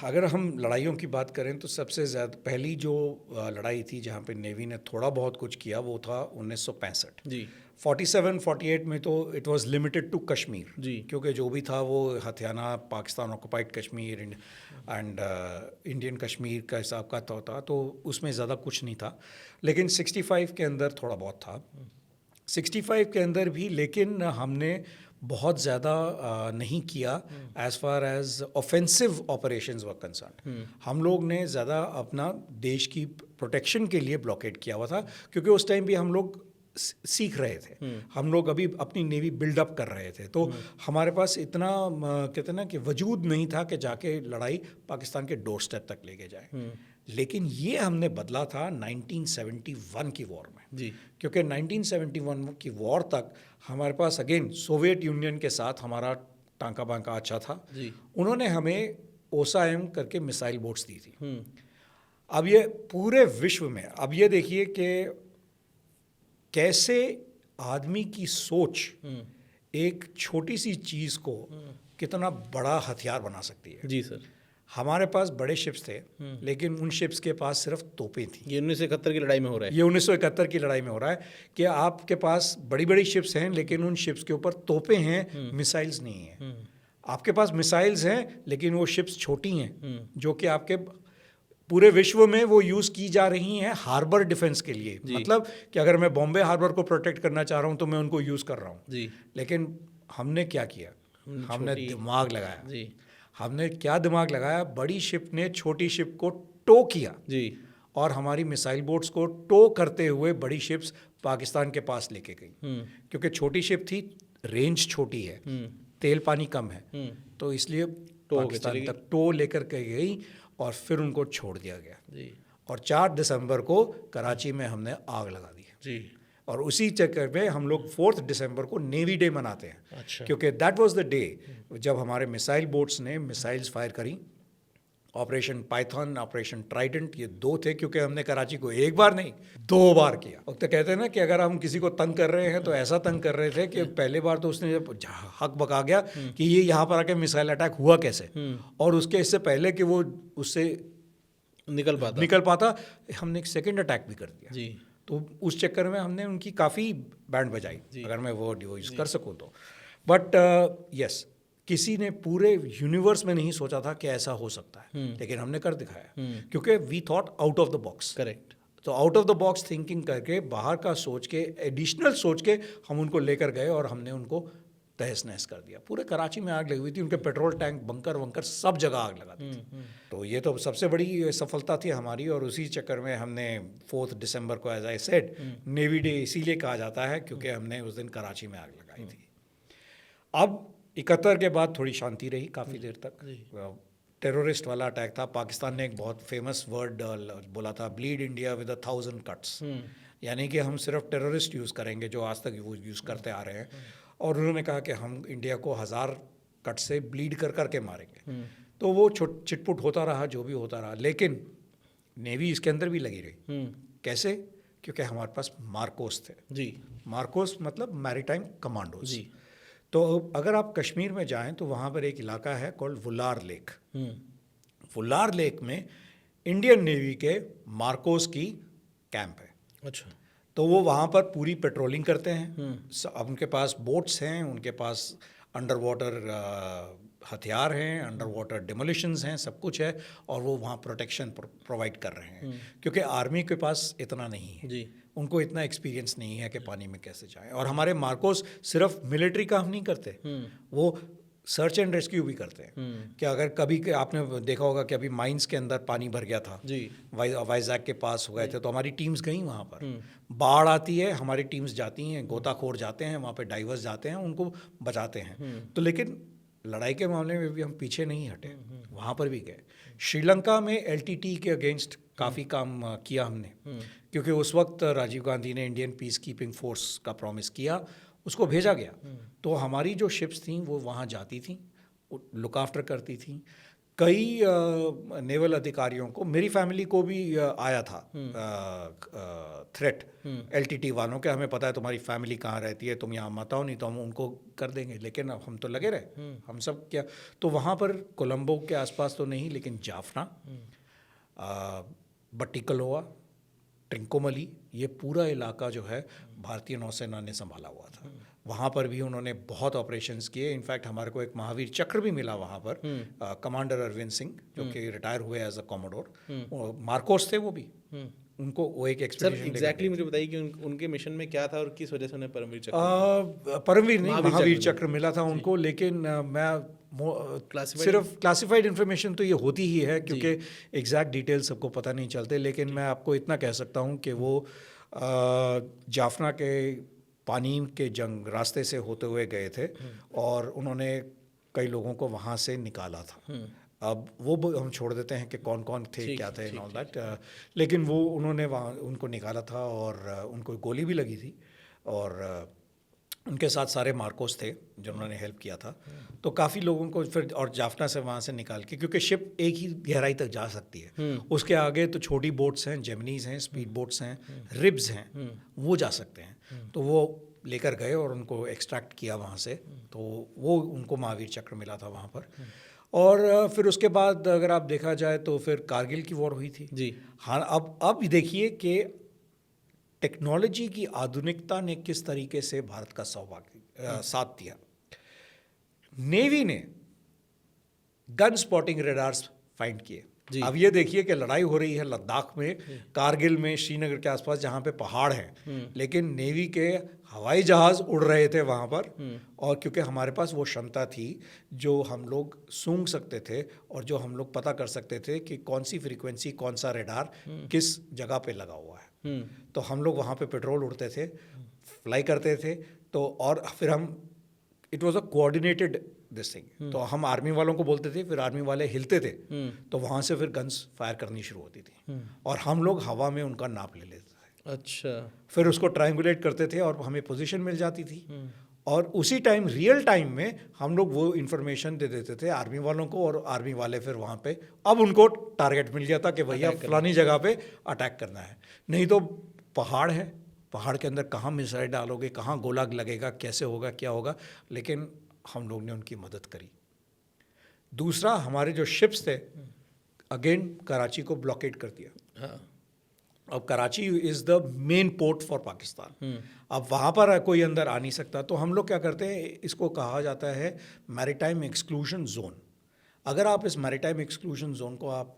अगर हम लड़ाइयों की बात करें तो सबसे ज़्यादा पहली जो लड़ाई थी जहाँ पे नेवी ने थोड़ा बहुत कुछ किया, वो था 1965। 47-48 में तो it was limited to Kashmir, क्योंकि जो भी था वो हथियाना Pakistan occupied Kashmir and Indian Kashmir का हिसाब का था, तो उसमें ज़्यादा कुछ नहीं था। लेकिन 65 के अंदर थोड़ा बहुत था, 65 के अंदर भी, लेकिन हमने बहुत ज़्यादा नहीं किया as far as offensive operations were concern. हम लोग ने ज़्यादा अपना देश की प्रोटेक्शन के लिए ब्लॉकेड किया हुआ था, क्योंकि उस टाइम भी हम लोग सीख रहे थे, हम लोग अभी अपनी नेवी बिल्डअप कर रहे थे, तो हमारे पास इतना कहते हैं ना कि वजूद नहीं था कि जाके लड़ाई पाकिस्तान के डोर स्टेप तक लेके जाए। लेकिन ये हमने बदला था 1971 की वॉर में, क्योंकि 1971 की वॉर तक हमारे पास अगेन सोवियत यूनियन के साथ हमारा टांका बांका अच्छा था। उन्होंने हमें OSAM करके मिसाइल बोट्स दी थी। अब ये पूरे विश्व में, अब ये देखिए कि कैसे आदमी की सोच एक छोटी सी चीज़ को कितना बड़ा हथियार बना सकती है। जी सर। हमारे पास बड़े शिप्स थे, लेकिन उन शिप्स के पास सिर्फ तोपें थी। ये 1971 की लड़ाई में हो रहा है। ये 1971 की लड़ाई में हो रहा है कि आपके पास बड़ी बड़ी शिप्स हैं, लेकिन उन शिप्स के ऊपर तोपें हैं, मिसाइल्स नहीं हैं। आपके पास मिसाइल्स हैं, लेकिन वो शिप्स छोटी हैं, जो कि आपके पूरे विश्व में वो यूज़ की जा रही हैं हार्बर डिफेंस के लिए। मतलब कि अगर मैं बॉम्बे हार्बर को प्रोटेक्ट करना चाह रहा हूँ तो मैं उनको यूज़ कर रहा हूँ। लेकिन हमने क्या किया, हमने दिमाग लगाया। हमने क्या दिमाग लगाया, बड़ी शिप ने छोटी शिप को टो किया और हमारी मिसाइल बोट्स को टो करते हुए बड़ी शिप्स पाकिस्तान के पास लेके गई। क्योंकि छोटी शिप थी, रेंज छोटी है, तेल पानी कम है, तो इसलिए पाकिस्तान तक टो लेकर के गई और फिर उनको छोड़ दिया गया। और 4 दिसंबर को कराची में हमने आग लगा दी। जी। और उसी चक्कर में हम लोग 4 दिसंबर को नेवी डे मनाते हैं। अच्छा। क्योंकि दैट वाज द डे जब हमारे मिसाइल बोट्स ने मिसाइल्स फायर करी। ऑपरेशन पाइथन, ऑपरेशन ट्राइडेंट, ये 2 थे, क्योंकि हमने कराची को एक बार नहीं 2 बार किया। और तो कहते हैं ना कि अगर हम किसी को तंग कर रहे हैं तो ऐसा तंग कर रहे थे कि पहले बार तो उसने जब हक बका गया कि ये यहाँ पर आके मिसाइल अटैक हुआ कैसे, और उसके इससे पहले कि वो उससे निकल पाता हमने एक सेकेंड अटैक भी कर दिया। जी। तो उस चक्कर में हमने उनकी काफ़ी बैंड बजाई, अगर मैं वो यूज़ कर सकूँ तो। बट यस, किसी ने पूरे यूनिवर्स में नहीं सोचा था कि ऐसा हो सकता है, लेकिन हमने कर दिखाया, क्योंकि we thought out of the box. Correct. तो out of the box thinking करके, बाहर का सोच के, एडिशनल सोच के हम उनको लेकर गए और हमने उनको तहस नहस कर दिया। पूरे कराची में आग लगी हुई थी, उनके पेट्रोल टैंक, बंकर वंकर सब जगह आग लगा दी थी। तो ये तो सबसे बड़ी सफलता थी हमारी, और उसी चक्कर में हमने 4 दिसंबर को, as I said, navy day इसीलिए कहा जाता है क्योंकि हमने उस दिन कराची में आग लगाई थी। अब 71 के बाद थोड़ी शांति रही काफ़ी देर तक। टेररिस्ट वाला अटैक था। पाकिस्तान ने एक बहुत फेमस वर्ड बोला था, ब्लीड इंडिया विद 1000 कट्स, यानी कि हम सिर्फ टेररिस्ट यूज़ करेंगे, जो आज तक वो यूज़ करते आ रहे हैं। और उन्होंने कहा कि हम इंडिया को 1000 कट से ब्लीड कर करके मारेंगे। तो वो चिटपुट होता रहा, जो भी होता रहा, लेकिन नेवी इसके अंदर भी लगी रही। कैसे? क्योंकि हमारे पास मार्कोस थे। जी। मार्कोस मतलब मैरीटाइम कमांडोज। जी। तो अगर आप कश्मीर में जाएं तो वहाँ पर एक इलाका है called Wular lake. Wular lake में इंडियन नेवी के मार्कोस की कैंप है। अच्छा। तो वो वहाँ पर पूरी पेट्रोलिंग करते हैं। अब उनके पास बोट्स हैं, उनके पास अंडर वाटर हथियार हैं, अंडर वाटर डिमोलिशंस हैं, सब कुछ है, और वो वहाँ प्रोटेक्शन प्रोवाइड कर रहे हैं, क्योंकि आर्मी के पास इतना नहीं है। जी। उनको इतना एक्सपीरियंस नहीं है कि पानी में कैसे जाएं। और हमारे मार्कोस सिर्फ मिलिट्री काम नहीं करते, वो सर्च एंड रेस्क्यू भी करते हैं। कि अगर कभी आपने देखा होगा कि अभी माइंस के अंदर पानी भर गया था, जी, वाइजैक के पास हो गए थे, तो हमारी टीम्स गई वहाँ पर। बाढ़ आती है, हमारी टीम्स जाती हैं, गोताखोर जाते हैं वहाँ पे, डाइवर्स जाते हैं, उनको बचाते हैं। तो लेकिन लड़ाई के मामले में भी हम पीछे नहीं हटे, वहाँ पर भी गए। श्रीलंका में LTT के अगेंस्ट काफ़ी काम किया हमने, क्योंकि उस वक्त राजीव गांधी ने इंडियन पीस कीपिंग फोर्स का प्रॉमिस किया, उसको भेजा गया। तो हमारी जो शिप्स थीं वो वहाँ जाती थीं, लुक आफ्टर करती थीं। कई नेवल अधिकारियों को, मेरी फैमिली को भी आया था थ्रेट LTT वालों के, हमें पता है तुम्हारी फैमिली कहाँ रहती है, तुम यहाँ मत आओ, नहीं तो हम उनको कर देंगे। लेकिन अब हम तो लगे रहे, हम सब क्या। तो वहाँ पर कोलंबो के आसपास तो नहीं, लेकिन जाफना, बट्टिकलोआ, ट्रिंकोमली, ये पूरा इलाका जो है भारतीय नौसेना ने संभाला हुआ था। वहाँ पर भी उन्होंने बहुत ऑपरेशंस किए। इनफैक्ट हमारे को एक महावीर चक्र भी मिला वहाँ पर। कमांडर अरविंद सिंह, जो कि रिटायर हुए एज अ कॉमोडोर, मार्कोस थे वो भी, उनको वो एक एक्सपीडिशन। एग्जैक्टली मुझे बताइए कि उनके मिशन में क्या था और किस वजह से उन्हें परमवीर नहीं, महावीर चक्र मिला था उनको। लेकिन मैं सिर्फ क्लासिफाइड इन्फॉर्मेशन तो ये होती ही है, क्योंकि एग्जैक्ट डिटेल्स सबको पता नहीं चलते। लेकिन मैं आपको इतना कह सकता हूँ कि वो जाफना के पानी के जंग रास्ते से होते हुए गए थे, और उन्होंने कई लोगों को वहाँ से निकाला था। अब वो हम छोड़ देते हैं कि कौन कौन थे, क्या थे, ऑल दैट। लेकिन वो उन्होंने वहाँ उनको निकाला था, और उनको गोली भी लगी थी, और उनके साथ सारे मार्कोस थे जिन्होंने हेल्प किया था। तो काफ़ी लोगों को फिर, और जाफना से वहाँ से निकाल के, क्योंकि शिप एक ही गहराई तक जा सकती है, उसके आगे तो छोटी बोट्स हैं, जेमिनीज हैं, स्पीड बोट्स हैं, रिब्स हैं, वो जा सकते हैं। तो वो लेकर गए और उनको एक्सट्रैक्ट किया वहाँ से। तो वो उनको महावीर चक्र मिला था वहाँ पर। और फिर उसके बाद अगर आप देखा जाए तो फिर कारगिल की वॉर हुई थी। जी हाँ, अब देखिए कि टेक्नोलॉजी की आधुनिकता ने किस तरीके से भारत का साथ दिया। नेवी ने गन स्पॉटिंग रेडार्स फाइंड किए। अब ये देखिए कि लड़ाई हो रही है लद्दाख में, कारगिल में, श्रीनगर के आसपास, जहाँ पे पहाड़ हैं, लेकिन नेवी के हवाई जहाज़ उड़ रहे थे वहाँ पर। और क्योंकि हमारे पास वो क्षमता थी जो हम लोग सूंघ सकते थे, और जो हम लोग पता कर सकते थे कि कौन सी फ्रीक्वेंसी, कौन सा रेडार किस जगह पे लगा हुआ है। तो हम लोग वहाँ पे पेट्रोल उड़ते थे, फ्लाई करते थे। तो और फिर हम, it was a coordinated this thing. तो हम आर्मी वालों को बोलते थे, फिर आर्मी वाले हिलते थे, तो वहाँ से फिर गन्स फायर करनी शुरू होती थी, और हम लोग हवा में उनका नाप ले लेते थे। अच्छा। फिर उसको ट्रायंगुलेट करते थे और हमें पोजीशन मिल जाती थी, और उसी टाइम रियल टाइम में हम लोग वो इन्फॉर्मेशन दे देते थे आर्मी वालों को, और आर्मी वाले फिर वहाँ पे अब उनको टारगेट मिल गया था कि भैया फलानी जगह पे अटैक करना है। नहीं तो पहाड़ है, पहाड़ के अंदर कहाँ मिसाइल डालोगे, कहाँ गोला लगेगा, कैसे होगा, क्या होगा, लेकिन हम लोग ने उनकी मदद करी। दूसरा, हमारे जो शिप्स थे अगेन कराची को ब्लॉकेट कर दिया। हाँ। अब Karachi is the main port for Pakistan. अब वहाँ पर कोई अंदर आ नहीं सकता, तो हम लोग क्या करते हैं, इसको कहा जाता है मैरीटाइम एक्सक्लूजन जोन। अगर आप इस मैरीटाइम एक्सक्लूजन जोन को आप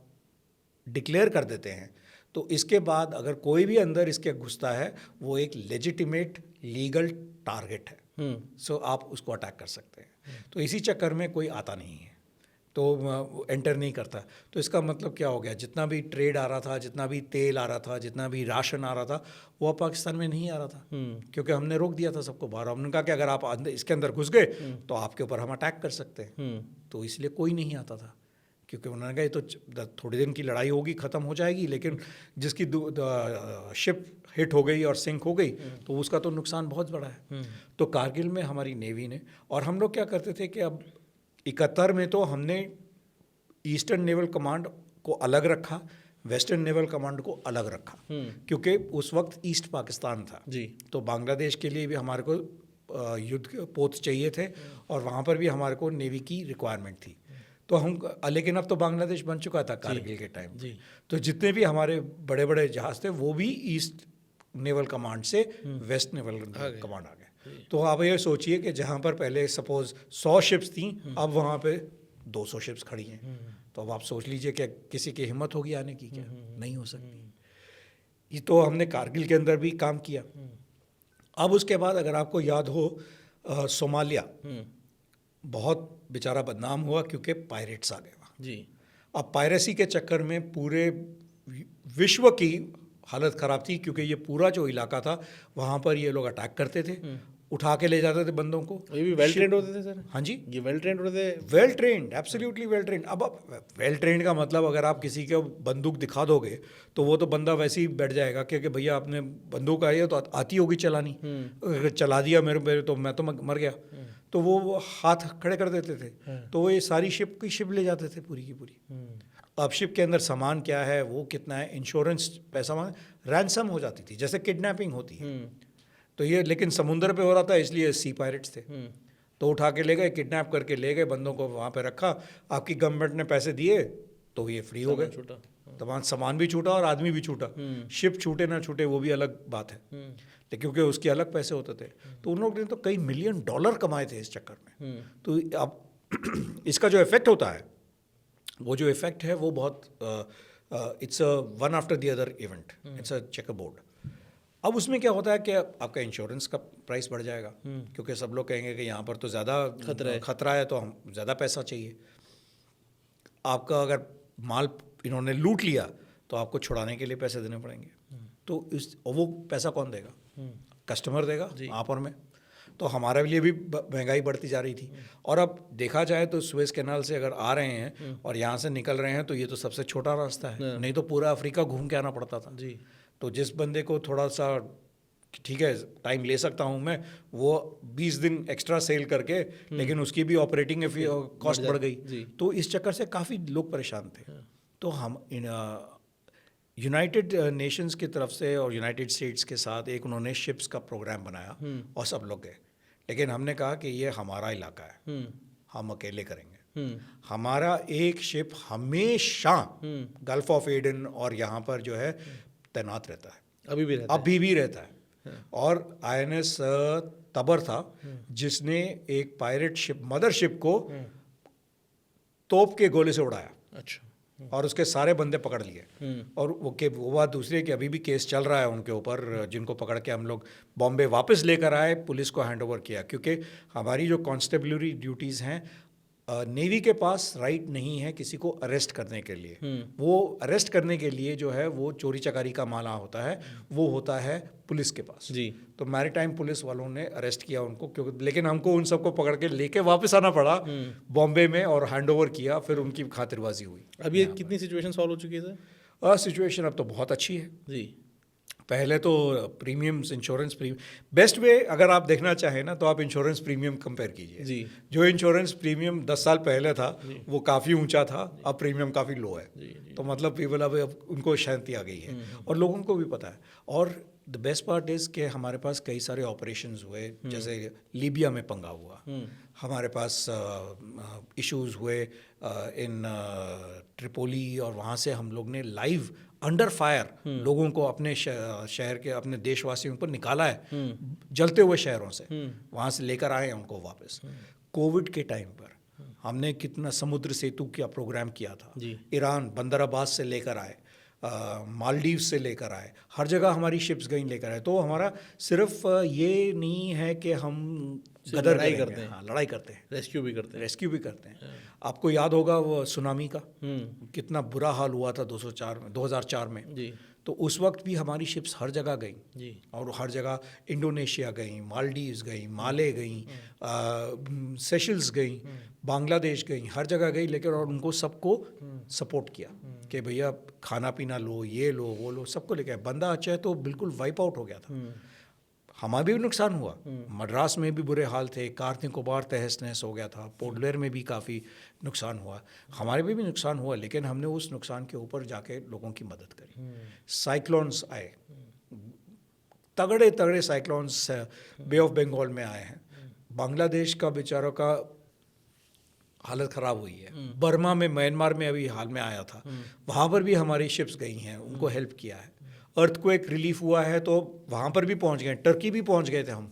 डिक्लेयर कर देते हैं, तो इसके बाद अगर कोई भी अंदर इसके घुसता है, वो एक लेजिटिमेट लीगल टारगेट है। सो आप उसको अटैक कर सकते हैं। तो इसी चक्कर में कोई आता नहीं है, तो एंटर नहीं करता। तो इसका मतलब क्या हो गया, जितना भी ट्रेड आ रहा था, जितना भी तेल आ रहा था, जितना भी राशन आ रहा था, वो अब पाकिस्तान में नहीं आ रहा था, क्योंकि हमने रोक दिया था सबको बाहर। हमने कहा कि अगर आप इसके अंदर घुस गए तो आपके ऊपर हम अटैक कर सकते हैं। तो इसलिए कोई नहीं आता था, क्योंकि उन्होंने कहा ये तो थोड़ी दिन की लड़ाई होगी, ख़त्म हो जाएगी, लेकिन जिसकी शिप हिट हो गई और सिंक हो गई तो उसका तो नुकसान बहुत बड़ा है। तो कारगिल में हमारी नेवी ने, और हम लोग क्या करते थे कि अब 71 में तो हमने ईस्टर्न नेवल कमांड को अलग रखा, वेस्टर्न नेवल कमांड को अलग रखा, क्योंकि उस वक्त ईस्ट पाकिस्तान था जी। तो बांग्लादेश के लिए भी हमारे को युद्ध पोत चाहिए थे, और वहाँ पर भी हमारे को नेवी की रिक्वायरमेंट थी। तो हम, लेकिन अब तो बांग्लादेश बन चुका था कारगिल के टाइम, तो जितने भी हमारे बड़े बड़े जहाज़ थे वो भी ईस्ट नेवल कमांड से वेस्ट नेवल कमांड आ गए। तो आप ये सोचिए कि जहाँ पर पहले सपोज 100 शिप्स थी, अब वहाँ पे 200 शिप्स खड़ी हैं। तो अब आप सोच लीजिए कि किसी की हिम्मत होगी आने की, क्या नहीं हो सकती। ये तो हमने कारगिल के अंदर भी काम किया। अब उसके बाद अगर आपको याद हो, सोमालिया बहुत बेचारा बदनाम हुआ क्योंकि पायरेट्स आ गए वहाँ जी। अब पायरेसी के चक्कर में पूरे विश्व की हालत ख़राब थी, क्योंकि ये पूरा जो इलाका था वहाँ पर ये लोग अटैक करते थे, उठा के ले जाते थे बंदों को। ये भी वेल ट्रेंड होते थे सर? हाँ जी, ये वेल ट्रेंड होते थे। Well trained, absolutely well trained. अब वेल ट्रेंड का मतलब, अगर आप किसी को बंदूक दिखा दोगे तो वो तो बंदा वैसे ही बैठ जाएगा, क्योंकि भैया आपने बंदूक आई है तो आती होगी चलानी, अगर चला दिया मेरे तो मैं तो मर गया। तो वो हाथ खड़े कर देते थे, तो वो ये सारी शिप की शिप ले जाते थे पूरी की पूरी। अब शिप के अंदर सामान क्या है, वो कितना है, इंश्योरेंस पैसा, रैंसम हो जाती थी, जैसे किडनैपिंग होती है। तो ये लेकिन समुंदर पे हो रहा था, इसलिए सी पायरेट्स थे। तो उठा के ले गए, किडनैप करके ले गए, बंदों को वहाँ पे रखा, आपकी गवर्नमेंट ने पैसे दिए तो ये फ्री हो गए। तो वहाँ सामान भी छूटा और आदमी भी छूटा। शिप छूटे ना छूटे वो भी अलग बात है, लेकिन क्योंकि उसके अलग पैसे होते थे। तो उन लोगों ने तो कई मिलियन डॉलर कमाए थे इस चक्कर में। तो अब इसका जो इफेक्ट होता है, वो जो इफेक्ट है वो बहुत it's a one after the other event, it's a checker board. अब उसमें क्या होता है कि आपका इंश्योरेंस का प्राइस बढ़ जाएगा, क्योंकि सब लोग कहेंगे कि यहाँ पर तो ज़्यादा खतरा है तो हम ज़्यादा पैसा चाहिए। आपका अगर माल इन्होंने लूट लिया तो आपको छुड़ाने के लिए पैसे देने पड़ेंगे। तो वो पैसा कौन देगा? कस्टमर देगा, आप और मैं। तो हमारे लिए भी महंगाई बढ़ती जा रही थी। और अब देखा जाए तो सुएज कैनाल से अगर आ रहे हैं और यहाँ से निकल रहे हैं तो ये तो सबसे छोटा रास्ता है, नहीं तो पूरा अफ्रीका घूम के आना पड़ता था जी। तो जिस बंदे को थोड़ा सा ठीक है टाइम ले सकता हूँ मैं, वो 20 दिन एक्स्ट्रा सेल करके, लेकिन उसकी भी ऑपरेटिंग कॉस्ट बढ़ गई। तो इस चक्कर से काफ़ी लोग परेशान थे। तो हम यूनाइटेड नेशंस की तरफ से और यूनाइटेड स्टेट्स के साथ एक उन्होंने शिप्स का प्रोग्राम बनाया और सब लोग गए, लेकिन हमने कहा कि ये हमारा इलाका है, हम अकेले करेंगे। हमारा एक शिप हमेशा गल्फ ऑफ एडन और यहाँ पर जो है तैनात रहता है, अभी भी रहता है। और INS तबर था जिसने एक पायरेट शिप मदर शिप को तोप के गोले से उड़ाया। अच्छा। और उसके सारे बंदे पकड़ लिए। और वो बात दूसरी है कि अभी भी केस चल रहा है उनके ऊपर, जिनको पकड़ के हम लोग बॉम्बे वापस लेकर आए, पुलिस को हैंड ओवर किया, क्योंकि हमारी जो कांस्टेबलरी ड्यूटीज़ हैं, नेवी के पास राइट नहीं है किसी को अरेस्ट करने के लिए। वो अरेस्ट करने के लिए जो है वो चोरी चकारी का मामला होता है, वो होता है पुलिस के पास जी। तो मैरीटाइम पुलिस वालों ने अरेस्ट किया उनको, क्योंकि लेकिन हमको उन सबको पकड़ के लेके वापस आना पड़ा बॉम्बे में और हैंड ओवर किया, फिर उनकी खातिरबाजी हुई। अब ये कितनी सिचुएशन सॉल्व हो चुकी है सर? सिचुएशन अब तो बहुत अच्छी है जी। पहले तो premiums insurance premium best way अगर आप देखना चाहें ना तो आप इंश्योरेंस प्रीमियम कंपेयर कीजिए जी जो इंश्योरेंस प्रीमियम 10 साल पहले था वो काफ़ी ऊंचा था अब प्रीमियम काफ़ी लो है तो मतलब पीपल अब उनको शांति आ गई है और लोगों को भी पता है और द बेस्ट पार्ट इज़ कि हमारे पास कई सारे ऑपरेशंस हुए जैसे लीबिया में पंगा हुआ हमारे पास इश्यूज हुए इन ट्रिपोली और वहाँ से हम लोग ने लाइव अंडर फायर लोगों को अपने शहर के अपने देशवासियों को निकाला है जलते हुए शहरों से वहाँ से लेकर आए हैं उनको वापस कोविड के टाइम पर हमने कितना समुद्र सेतु का प्रोग्राम किया था ईरान बंदर अब्बास से लेकर आए मालदीव से लेकर आए हर जगह हमारी शिप्स गई लेकर आए तो हमारा सिर्फ ये नहीं है कि हम गदर लड़ाई करते हैं हाँ लड़ाई करते हैं रेस्क्यू भी करते हैं आपको याद होगा वो सुनामी का कितना बुरा हाल हुआ था 2004 में जी तो उस वक्त भी हमारी शिप्स हर जगह गई जी और हर जगह इंडोनेशिया गई मालदीव्स गई माले गई सेशल्स गई बांग्लादेश गई हर जगह गई लेकिन और उनको सबको सपोर्ट किया कि भैया खाना पीना लो ये लो वो लो सबको लेके बंदा अच्छा है तो बिल्कुल वाइप आउट हो गया था हमारा भी नुकसान हुआ मद्रास में भी बुरे हाल थे कार निकोबार तहस नहस हो गया था पोर्ट ब्लेयर में भी काफ़ी नुकसान हुआ हमारे में भी नुकसान हुआ लेकिन हमने उस नुकसान के ऊपर जाके लोगों की मदद करी साइक्लोन्स आए तगड़े तगड़े साइक्लोन्स बे ऑफ बंगाल में आए हैं बांग्लादेश का बेचारों का हालत ख़राब हुई है बर्मा में म्यांमार में अभी हाल में आया था वहाँ पर भी हमारी शिप्स गई हैं उनको हेल्प किया है अर्थक्वेक रिलीफ हुआ है तो वहाँ पर भी पहुँच गए टर्की भी पहुँच गए थे हम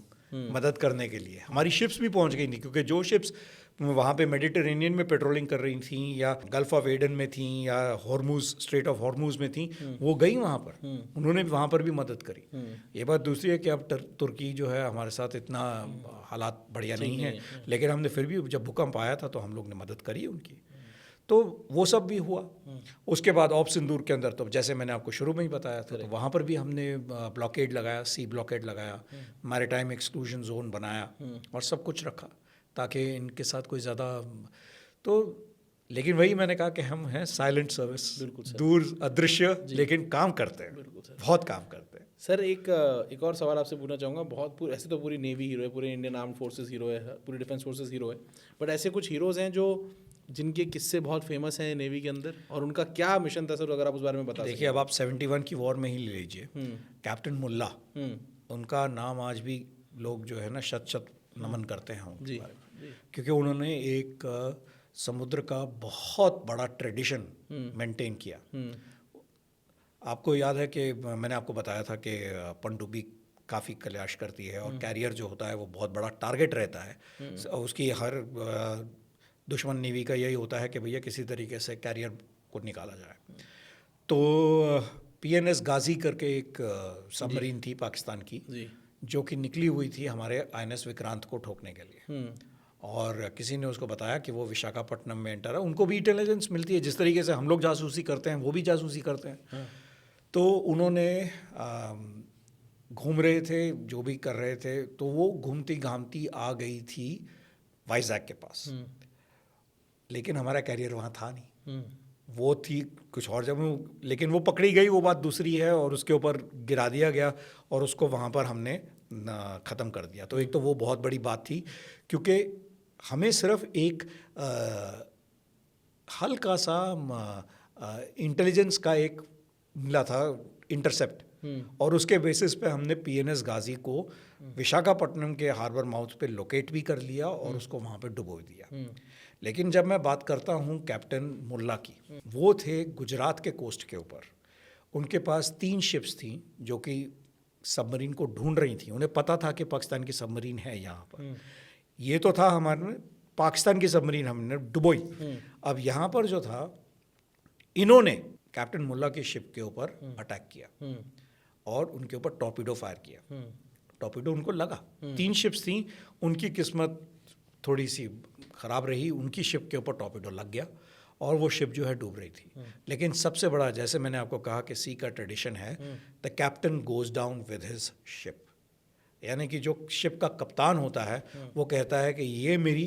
मदद करने के लिए हमारी शिप्स भी पहुँच गई थी क्योंकि जो शिप्स वहाँ पे मेडिटेरेनियन में पेट्रोलिंग कर रही थी या गल्फ ऑफ एडन में थी या हॉर्मूज स्ट्रेट ऑफ हॉर्मूज में थी वो गई वहाँ पर उन्होंने भी वहाँ पर भी मदद करी ये बात दूसरी है कि अब तुर्की जो है हमारे साथ इतना हालात बढ़िया नहीं है लेकिन हमने फिर भी जब भूकंप आया था तो हम लोग ने मदद करी उनकी तो वो सब भी हुआ उसके बाद ऑप सिंदूर के अंदर तो जैसे मैंने आपको शुरू में ही बताया था तो वहाँ पर भी हमने ब्लॉकेड लगाया सी ब्लॉकेड लगाया मैरीटाइम एक्सक्लूजन जोन बनाया और सब कुछ रखा ताकि इनके साथ कोई ज़्यादा तो लेकिन वही मैंने कहा कि हम हैं साइलेंट सर्विस दूर अदृश्य लेकिन काम करते हैं बहुत काम करते हैं सर एक और सवाल आपसे पूछना चाहूँगा ऐसे तो पूरी नेवी हीरो है पूरे इंडियन आर्म्ड फोर्सेस हीरो है पूरी डिफेंस फोर्सेस हीरो है बट ऐसे कुछ हीरोज़ हैं जो जिनके किस्से बहुत फेमस हैं नेवी के अंदर और उनका क्या मिशन था सर अगर आप उस बारे में बता देखिए अब आप 71 की वॉर में ही ले लीजिए कैप्टन मुल्ला उनका नाम आज भी लोग जो है ना शत शत नमन करते हैं उनके बारे में क्योंकि उन्होंने एक समुद्र का बहुत बड़ा ट्रेडिशन मेंटेन किया आपको याद है कि मैंने आपको बताया था कि पनडुब्बी काफ़ी कल्याश करती है और कैरियर जो होता है वो बहुत बड़ा टारगेट रहता है उसकी हर दुश्मन नेवी का यही होता है कि भैया किसी तरीके से कैरियर को निकाला जाए तो PNS गाजी करके एक सबमरीन थी पाकिस्तान की जो कि निकली हुई थी हमारे INS विक्रांत को ठोकने के लिए और किसी ने उसको बताया कि वो विशाखापट्टनम में एंटर है उनको भी इंटेलिजेंस मिलती है जिस तरीके से हम लोग जासूसी करते हैं वो भी जासूसी करते हैं तो उन्होंने घूम रहे थे जो भी कर रहे थे तो वो घूमती घामती आ गई थी वाइजैक के पास लेकिन हमारा कैरियर वहाँ था नहीं वो थी कुछ और जगह लेकिन वो पकड़ी गई वो बात दूसरी है और उसके ऊपर गिरा दिया गया और उसको वहाँ पर हमने ख़त्म कर दिया तो एक तो वो बहुत बड़ी बात थी क्योंकि हमें सिर्फ एक हल्का सा इंटेलिजेंस का एक मिला था इंटरसेप्ट और उसके बेसिस पे हमने PNS गाजी को विशाखापट्टनम के हार्बर माउथ पे लोकेट भी कर लिया और उसको वहाँ पे डुबो दिया लेकिन जब मैं बात करता हूँ कैप्टन मुल्ला की वो थे गुजरात के कोस्ट के ऊपर उनके पास 3 शिप्स थी जो कि सबमरीन को ढूंढ रही थी उन्हें पता था कि पाकिस्तान की सबमरीन है यहाँ पर ये तो था हमारे पाकिस्तान की सबमरीन हमने डुबोई अब यहाँ पर जो था इन्होंने कैप्टन मुल्ला की शिप के ऊपर अटैक किया और उनके ऊपर टॉर्पीडो फायर किया टॉर्पीडो उनको लगा 3 शिप्स थी उनकी किस्मत थोड़ी सी ख़राब रही उनकी शिप के ऊपर टॉर्पीडो लग गया और वो शिप जो है डूब रही थी लेकिन सबसे बड़ा जैसे मैंने आपको कहा कि सी का ट्रेडिशन है the captain goes down with his ship यानी कि जो शिप का कप्तान होता है वो कहता है कि ये मेरी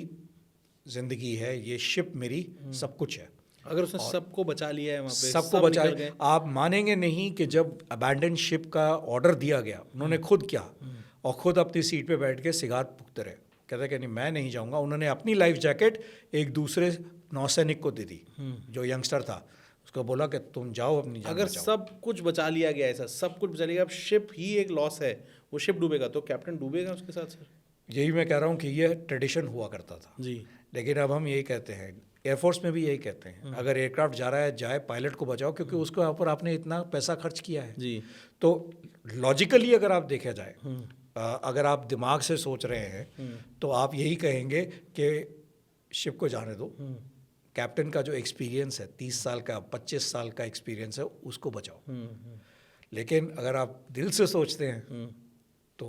ज़िंदगी है ये शिप मेरी सब कुछ है अगर उसने सबको बचा लिया है वहाँ पे, सबको सब बचा। निकल गए। आप मानेंगे नहीं कि जब अबैंडन शिप का ऑर्डर दिया गया, उन्होंने खुद किया और खुद अपनी सीट पे बैठ के सिगारेट फूकते रहे, कहते कि नहीं मैं नहीं जाऊँगा। उन्होंने अपनी लाइफ जैकेट एक दूसरे नौसैनिक को दे दी जो यंगस्टर था, उसको बोला कि तुम जाओ अपनी जान अगर बचाओ। सब कुछ बचा लिया गया, ऐसा सब कुछ बचा लिया गया, अब शिप ही एक लॉस है, वो शिप डूबेगा तो कैप्टन डूबेगा उसके साथ सर। यही मैं कह रहा हूँ कि ये ट्रेडिशन हुआ करता था, जी लेकिन अब हम यही कहते हैं, एयरफोर्स में भी यही कहते हैं, अगर एयरक्राफ्ट जा रहा है जाए, पायलट को बचाओ, क्योंकि उसके ऊपर आपने इतना पैसा खर्च किया है। जी तो लॉजिकली अगर आप देखा जाए, अगर आप दिमाग से सोच रहे हैं तो आप यही कहेंगे कि शिप को जाने दो, कैप्टन का जो एक्सपीरियंस है 30 साल का 25 साल का एक्सपीरियंस है उसको बचाओ। लेकिन अगर आप दिल से सोचते हैं तो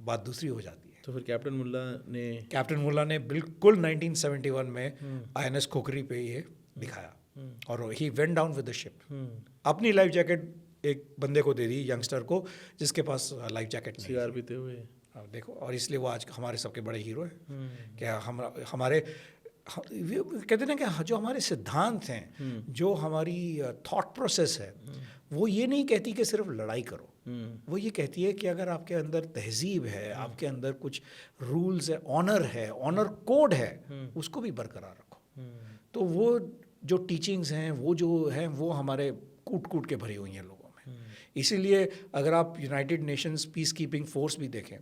बात दूसरी हो जाती है। तो फिर कैप्टन मुल्ला ने बिल्कुल 1971 में आईएनएस खोखरी पे ये दिखाया और he went down with the ship. अपनी लाइफ जैकेट एक बंदे को दे दी, यंगस्टर को, जिसके पास लाइफ जैकेट नहीं सिगार पीते हुए। अब देखो, और इसलिए वो आज हमारे सबके बड़े हीरो हैं। क्या हमारे कहते हैं ना कि जो हमारे सिद्धांत हैं, जो हमारी थॉट प्रोसेस है, वो ये नहीं कहती कि सिर्फ लड़ाई करो, वो ये कहती है कि अगर आपके अंदर तहजीब है, आपके अंदर कुछ रूल्स है, ऑनर कोड है, उसको भी बरकरार रखो। तो वो जो टीचिंग्स हैं, वो जो हैं, वो हमारे कूट कूट के भरी हुई हैं लोगों में। इसीलिए अगर आप United Nations peace keeping force भी देखें,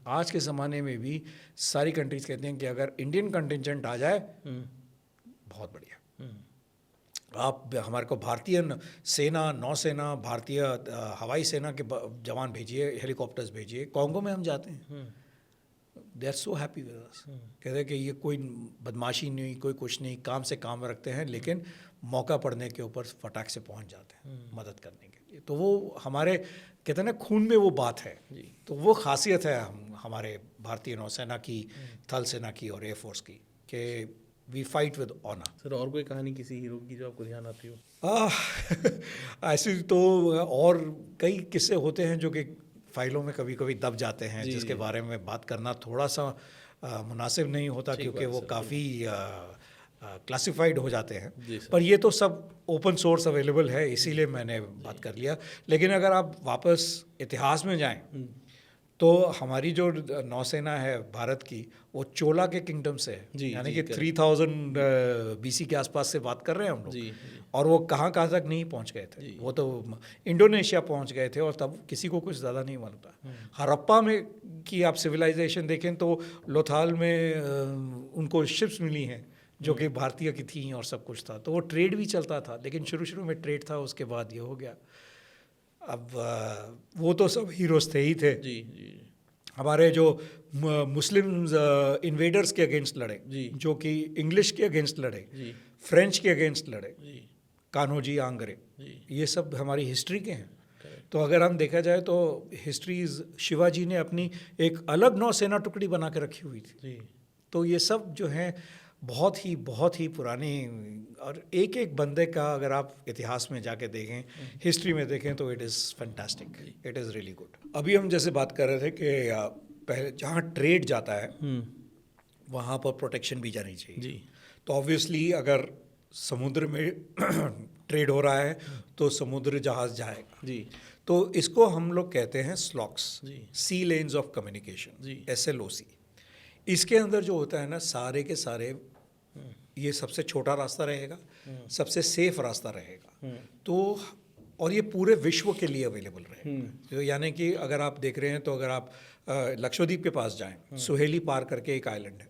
आज के ज़माने में भी सारी कंट्रीज़ कहते हैं कि अगर इंडियन कंटिजेंट आ जाए बहुत बढ़िया। आप हमारे को भारतीय सेना, नौसेना, भारतीय हवाई सेना के जवान भेजिए, हेलीकॉप्टर्स भेजिए, कॉन्गो में हम जाते हैं, they are so happy with us. कहते हैं कि ये कोई बदमाशी नहीं, कोई कुछ नहीं, काम से काम रखते हैं, लेकिन मौका पड़ने के ऊपर फटाक से पहुंच जाते हैं मदद करने के लिए। तो वो हमारे कहते हैं ना खून में वो बात है। तो वो खासियत है हमारे भारतीय नौसेना की, थल सेना की और एयरफोर्स की, कि we fight with honour. Sir और कोई कहानी किसी हीरो की जो आपको ध्यान आती हो? ऐसे तो और कई किस्से होते हैं जो कि फाइलों में कभी कभी दब जाते हैं, जिसके बारे में बात करना थोड़ा सा मुनासिब नहीं होता, क्योंकि वो काफ़ी क्लासिफाइड हो जाते हैं। पर ये तो सब ओपन सोर्स अवेलेबल है, इसीलिए मैंने बात कर लिया। लेकिन अगर आप वापस इतिहास में जाएं तो हमारी जो नौसेना है भारत की, वो चोला के किंगडम से है, यानी कि 3000 BC के आसपास से बात कर रहे हैं हम लोग। और वो कहाँ तक नहीं पहुँच गए थे, वो तो इंडोनेशिया पहुँच गए थे, और तब किसी को कुछ ज़्यादा नहीं मालूम था। हड़प्पा में की आप सिविलाइजेशन देखें तो लोथाल में उनको शिप्स मिली हैं जो कि भारतीय की थी और सब कुछ था। तो वो ट्रेड भी चलता था, लेकिन शुरू में ट्रेड था, उसके बाद ये हो गया। अब वो तो सब हीरोज थे ही थे। जी। हमारे जो मुस्लिम्स इन्वेडर्स के अगेंस्ट लड़े, जो कि इंग्लिश के अगेंस्ट लड़े, फ्रेंच के अगेंस्ट लड़े, कान्होजी, आंग्रे, ये सब हमारी हिस्ट्री के हैं। तो अगर हम देखा जाए तो हिस्ट्रीज, शिवाजी ने अपनी एक अलग नौसेना टुकड़ी बना के रखी हुई थी। तो ये सब जो हैं बहुत ही पुरानी, और एक एक बंदे का अगर आप इतिहास में जाके देखें, हिस्ट्री में देखें, तो it is fantastic, it is really good. अभी हम जैसे बात कर रहे थे कि पहले जहाँ ट्रेड जाता है वहाँ पर प्रोटेक्शन भी जानी चाहिए। तो ऑब्वियसली अगर समुद्र में ट्रेड हो रहा है तो समुद्र जहाज़ जाएगा। तो इसको हम लोग कहते हैं स्लॉक्स, सी लेन्स ऑफ कम्युनिकेशन, SLOC। इसके अंदर जो होता है ना, सारे के सारे ये सबसे छोटा रास्ता रहेगा, सबसे सेफ रास्ता रहेगा। तो और ये पूरे विश्व के लिए अवेलेबल रहेगा। तो यानी कि अगर आप देख रहे हैं तो अगर आप लक्षद्वीप के पास जाएं, सुहेली पार करके एक आइलैंड है।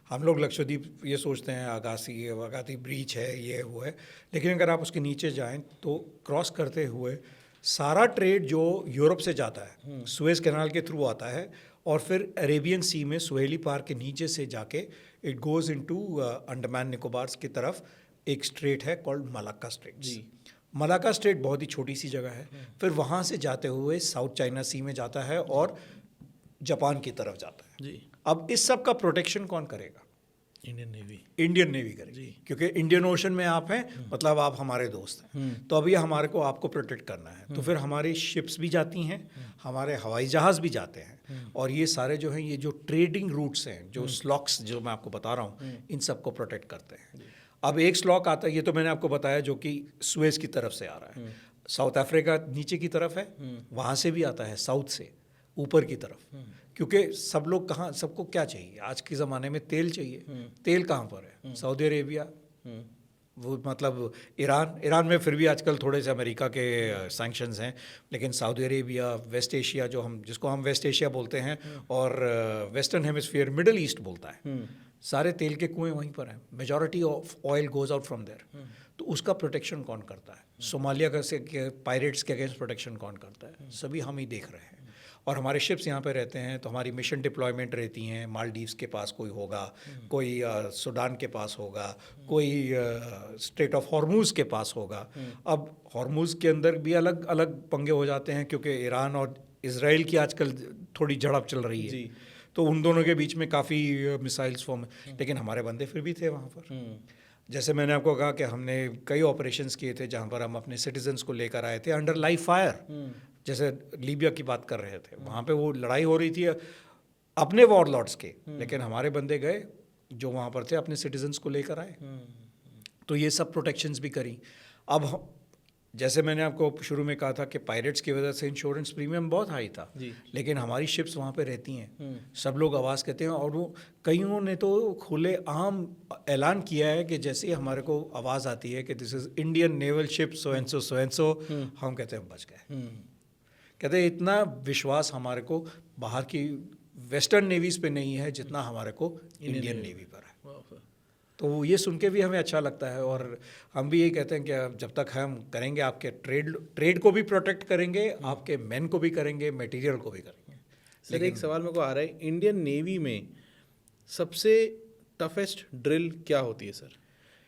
हम लोग लक्षद्वीप ये सोचते हैं अगाती ब्रीच है, ये वो है, लेकिन अगर आप उसके नीचे जाएं तो क्रॉस करते हुए सारा ट्रेड जो यूरोप से जाता है सुएज कैनाल के थ्रू आता है, और फिर अरेबियन सी में सुहेली पार के नीचे से जाके it goes into Andaman Nicobars की तरफ एक स्ट्रेट है called Malacca straight. Malacca straight बहुत ही छोटी सी जगह है, फिर वहाँ से जाते हुए साउथ चाइना सी में जाता है और जापान की तरफ जाता है। अब इस सब का प्रोटेक्शन कौन करेगा? इंडियन नेवी करेगी, क्योंकि इंडियन ओशन में आप हैं, मतलब आप हमारे दोस्त हैं। तो अभी हमारे को आपको प्रोटेक्ट करना है, तो फिर हमारी शिप्स भी जाती हैं, हमारे हवाई जहाज़ भी जाते हैं, और ये सारे जो हैं, ये जो ट्रेडिंग रूट्स हैं, जो स्लॉक्स जो मैं आपको बता रहा हूँ, इन सब को प्रोटेक्ट करते हैं। अब एक स्लॉक आता है, ये तो मैंने आपको बताया, जो कि सुएज की तरफ से आ रहा है। साउथ अफ्रीका नीचे की तरफ है, वहाँ से भी आता है, साउथ से ऊपर की तरफ। क्योंकि सब लोग कहाँ, सबको क्या चाहिए आज के ज़माने में? तेल चाहिए। तेल कहाँ पर है? सऊदी अरेबिया, वो मतलब ईरान में फिर भी आजकल थोड़े से अमेरिका के सैंक्शंस हैं, लेकिन सऊदी अरेबिया, वेस्ट एशिया, जिसको हम वेस्ट एशिया बोलते हैं, और वेस्टर्न हेमिस्फीयर मिडिल ईस्ट बोलता है, सारे तेल के कुएं वहीं पर हैं। Majority of oil goes out from there. तो उसका प्रोटेक्शन कौन करता है? सोमालिया का से पायरेट्स के अगेंस्ट प्रोटेक्शन कौन करता है? सभी हम ही देख रहे हैं। और हमारे शिप्स यहाँ पे रहते हैं, तो हमारी मिशन डिप्लॉयमेंट रहती हैं। मालदीव्स के पास कोई होगा, कोई सूडान के पास होगा, कोई स्ट्रेट ऑफ हॉर्मूज़ के पास होगा। अब हॉर्मूज़ के अंदर भी अलग अलग पंगे हो जाते हैं, क्योंकि ईरान और इजराइल की आजकल थोड़ी झड़प चल रही है, तो उन दोनों के बीच में काफ़ी मिसाइल्स फॉर्म, लेकिन हमारे बंदे फिर भी थे वहाँ पर। जैसे मैंने आपको कहा कि हमने कई ऑपरेशंस किए थे जहाँ पर हम अपने सिटीजन्स को लेकर आए थे अंडर लाइव फायर। जैसे लीबिया की बात कर रहे थे, वहाँ पे वो लड़ाई हो रही थी अपने वॉरलॉर्ड्स के, लेकिन हमारे बंदे गए जो वहाँ पर थे, अपने सिटीजन्स को लेकर आए। तो ये सब प्रोटेक्शंस भी करी। अब जैसे मैंने आपको शुरू में कहा था कि पायरेट्स की वजह से इंश्योरेंस प्रीमियम बहुत हाई था, लेकिन हमारी शिप्स वहाँ पे रहती हैं, सब लोग आवाज़ कहते हैं, और वो कईयों ने तो खुले आम ऐलान किया है कि जैसे ही हमारे को आवाज़ आती है कि this is Indian naval ship so and so, हम कहते हैं बच गए। कहते हैं इतना विश्वास हमारे को बाहर की वेस्टर्न नेवीज़ पे नहीं है जितना हमारे को इंडियन नेवी पर है। तो ये सुन के भी हमें अच्छा लगता है, और हम भी यही कहते हैं कि जब तक हम करेंगे, आपके ट्रेड को भी प्रोटेक्ट करेंगे, आपके मैन को भी करेंगे, मटेरियल को भी करेंगे। सर एक सवाल मेरे को आ रहा है, इंडियन नेवी में सबसे टफेस्ट ड्रिल क्या होती है सर?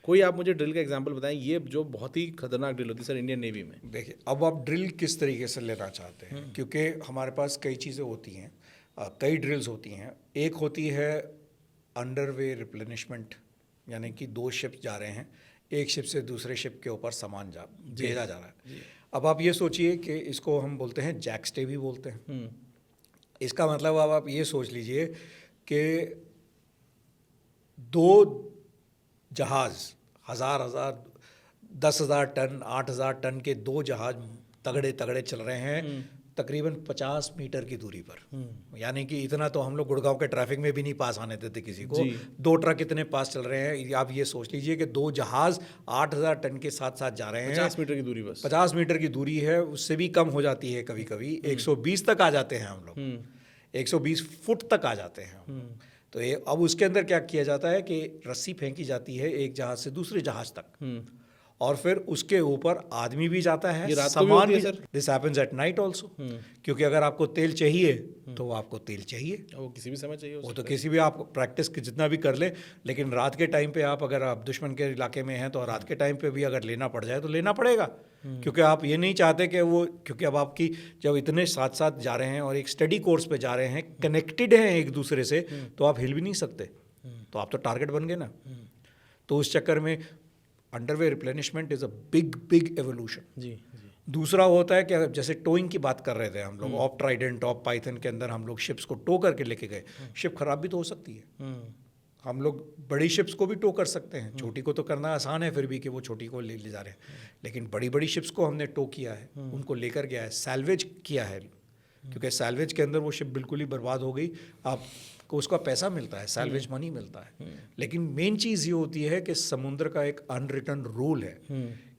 कोई आप मुझे ड्रिल का एग्जांपल बताएं, ये जो बहुत ही खतरनाक ड्रिल होती है सर इंडियन नेवी में। देखिए, अब आप ड्रिल किस तरीके से लेना चाहते हैं, क्योंकि हमारे पास कई चीज़ें होती हैं, कई ड्रिल्स होती हैं। एक होती है अंडरवे रिप्लेनिशमेंट, यानी कि 2 शिप जा रहे हैं, एक शिप से दूसरे शिप के ऊपर सामान भेजा जा रहा है। अब आप ये सोचिए कि इसको हम बोलते हैं जैक स्टे भी बोलते हैं। इसका मतलब अब आप ये सोच लीजिए कि 2 जहाज़ 10,000 टन 8,000 टन के 2 जहाज़ तगड़े तगड़े चल रहे हैं तकरीबन 50 मीटर की दूरी पर। यानी कि इतना तो हम लोग गुड़गांव के ट्रैफिक में भी नहीं पास आने देते किसी को। 2 ट्रक इतने पास चल रहे हैं, आप ये सोच लीजिए कि 2 जहाज़ 8,000 टन के साथ साथ जा रहे हैं। 50 मीटर की दूरी, बस 50 मीटर की दूरी है, उससे भी कम हो जाती है कभी कभी। 120 तक आ जाते हैं हम लोग, 120 फुट तक आ जाते हैं। तो अब उसके अंदर क्या किया जाता है कि रस्सी फेंकी जाती है एक जहाज़ से दूसरे जहाज़ तक, और फिर उसके ऊपर आदमी भी जाता है, सामान भी। This happens at night also, क्योंकि अगर आपको तेल चाहिए तो आपको तेल चाहिए, वो किसी भी समय चाहिए, वो तो किसी भी, आप प्रैक्टिस जितना भी कर ले, लेकिन रात के टाइम पे अगर आप दुश्मन के इलाके में हैं तो रात के टाइम पे भी अगर लेना पड़ जाए तो लेना पड़ेगा, क्योंकि आप ये नहीं चाहते कि वो, क्योंकि अब आपकी जब इतने साथ साथ जा रहे हैं और एक स्टडी कोर्स पे जा रहे हैं, कनेक्टेड हैं एक दूसरे से, तो आप हिल भी नहीं सकते, तो आप तो टारगेट बन गए ना। तो उस चक्कर में underway replenishment is a big evolution. दूसरा होता है कि जैसे टोइंग की बात कर रहे थे हम लोग, ऑफ ट्राइडेंट, ऑफ पाइथन के अंदर हम लोग शिप्स को टो करके लेके गए। शिप खराब भी तो हो सकती है, हम लोग बड़ी शिप्स को भी टो कर सकते हैं, छोटी को तो करना आसान है फिर भी कि वो छोटी को ले जा रहे हैं, लेकिन बड़ी बड़ी शिप्स को हमने टो किया है, उनको लेकर गया है, सैल्वेज किया है, क्योंकि सैल्वेज के अंदर वो शिप बिल्कुल ही बर्बाद हो गई, आपको उसका पैसा मिलता है, सैल्वेज मनी मिलता है। लेकिन मेन चीज़ ये होती है कि समुद्र का एक अनरिटन रूल है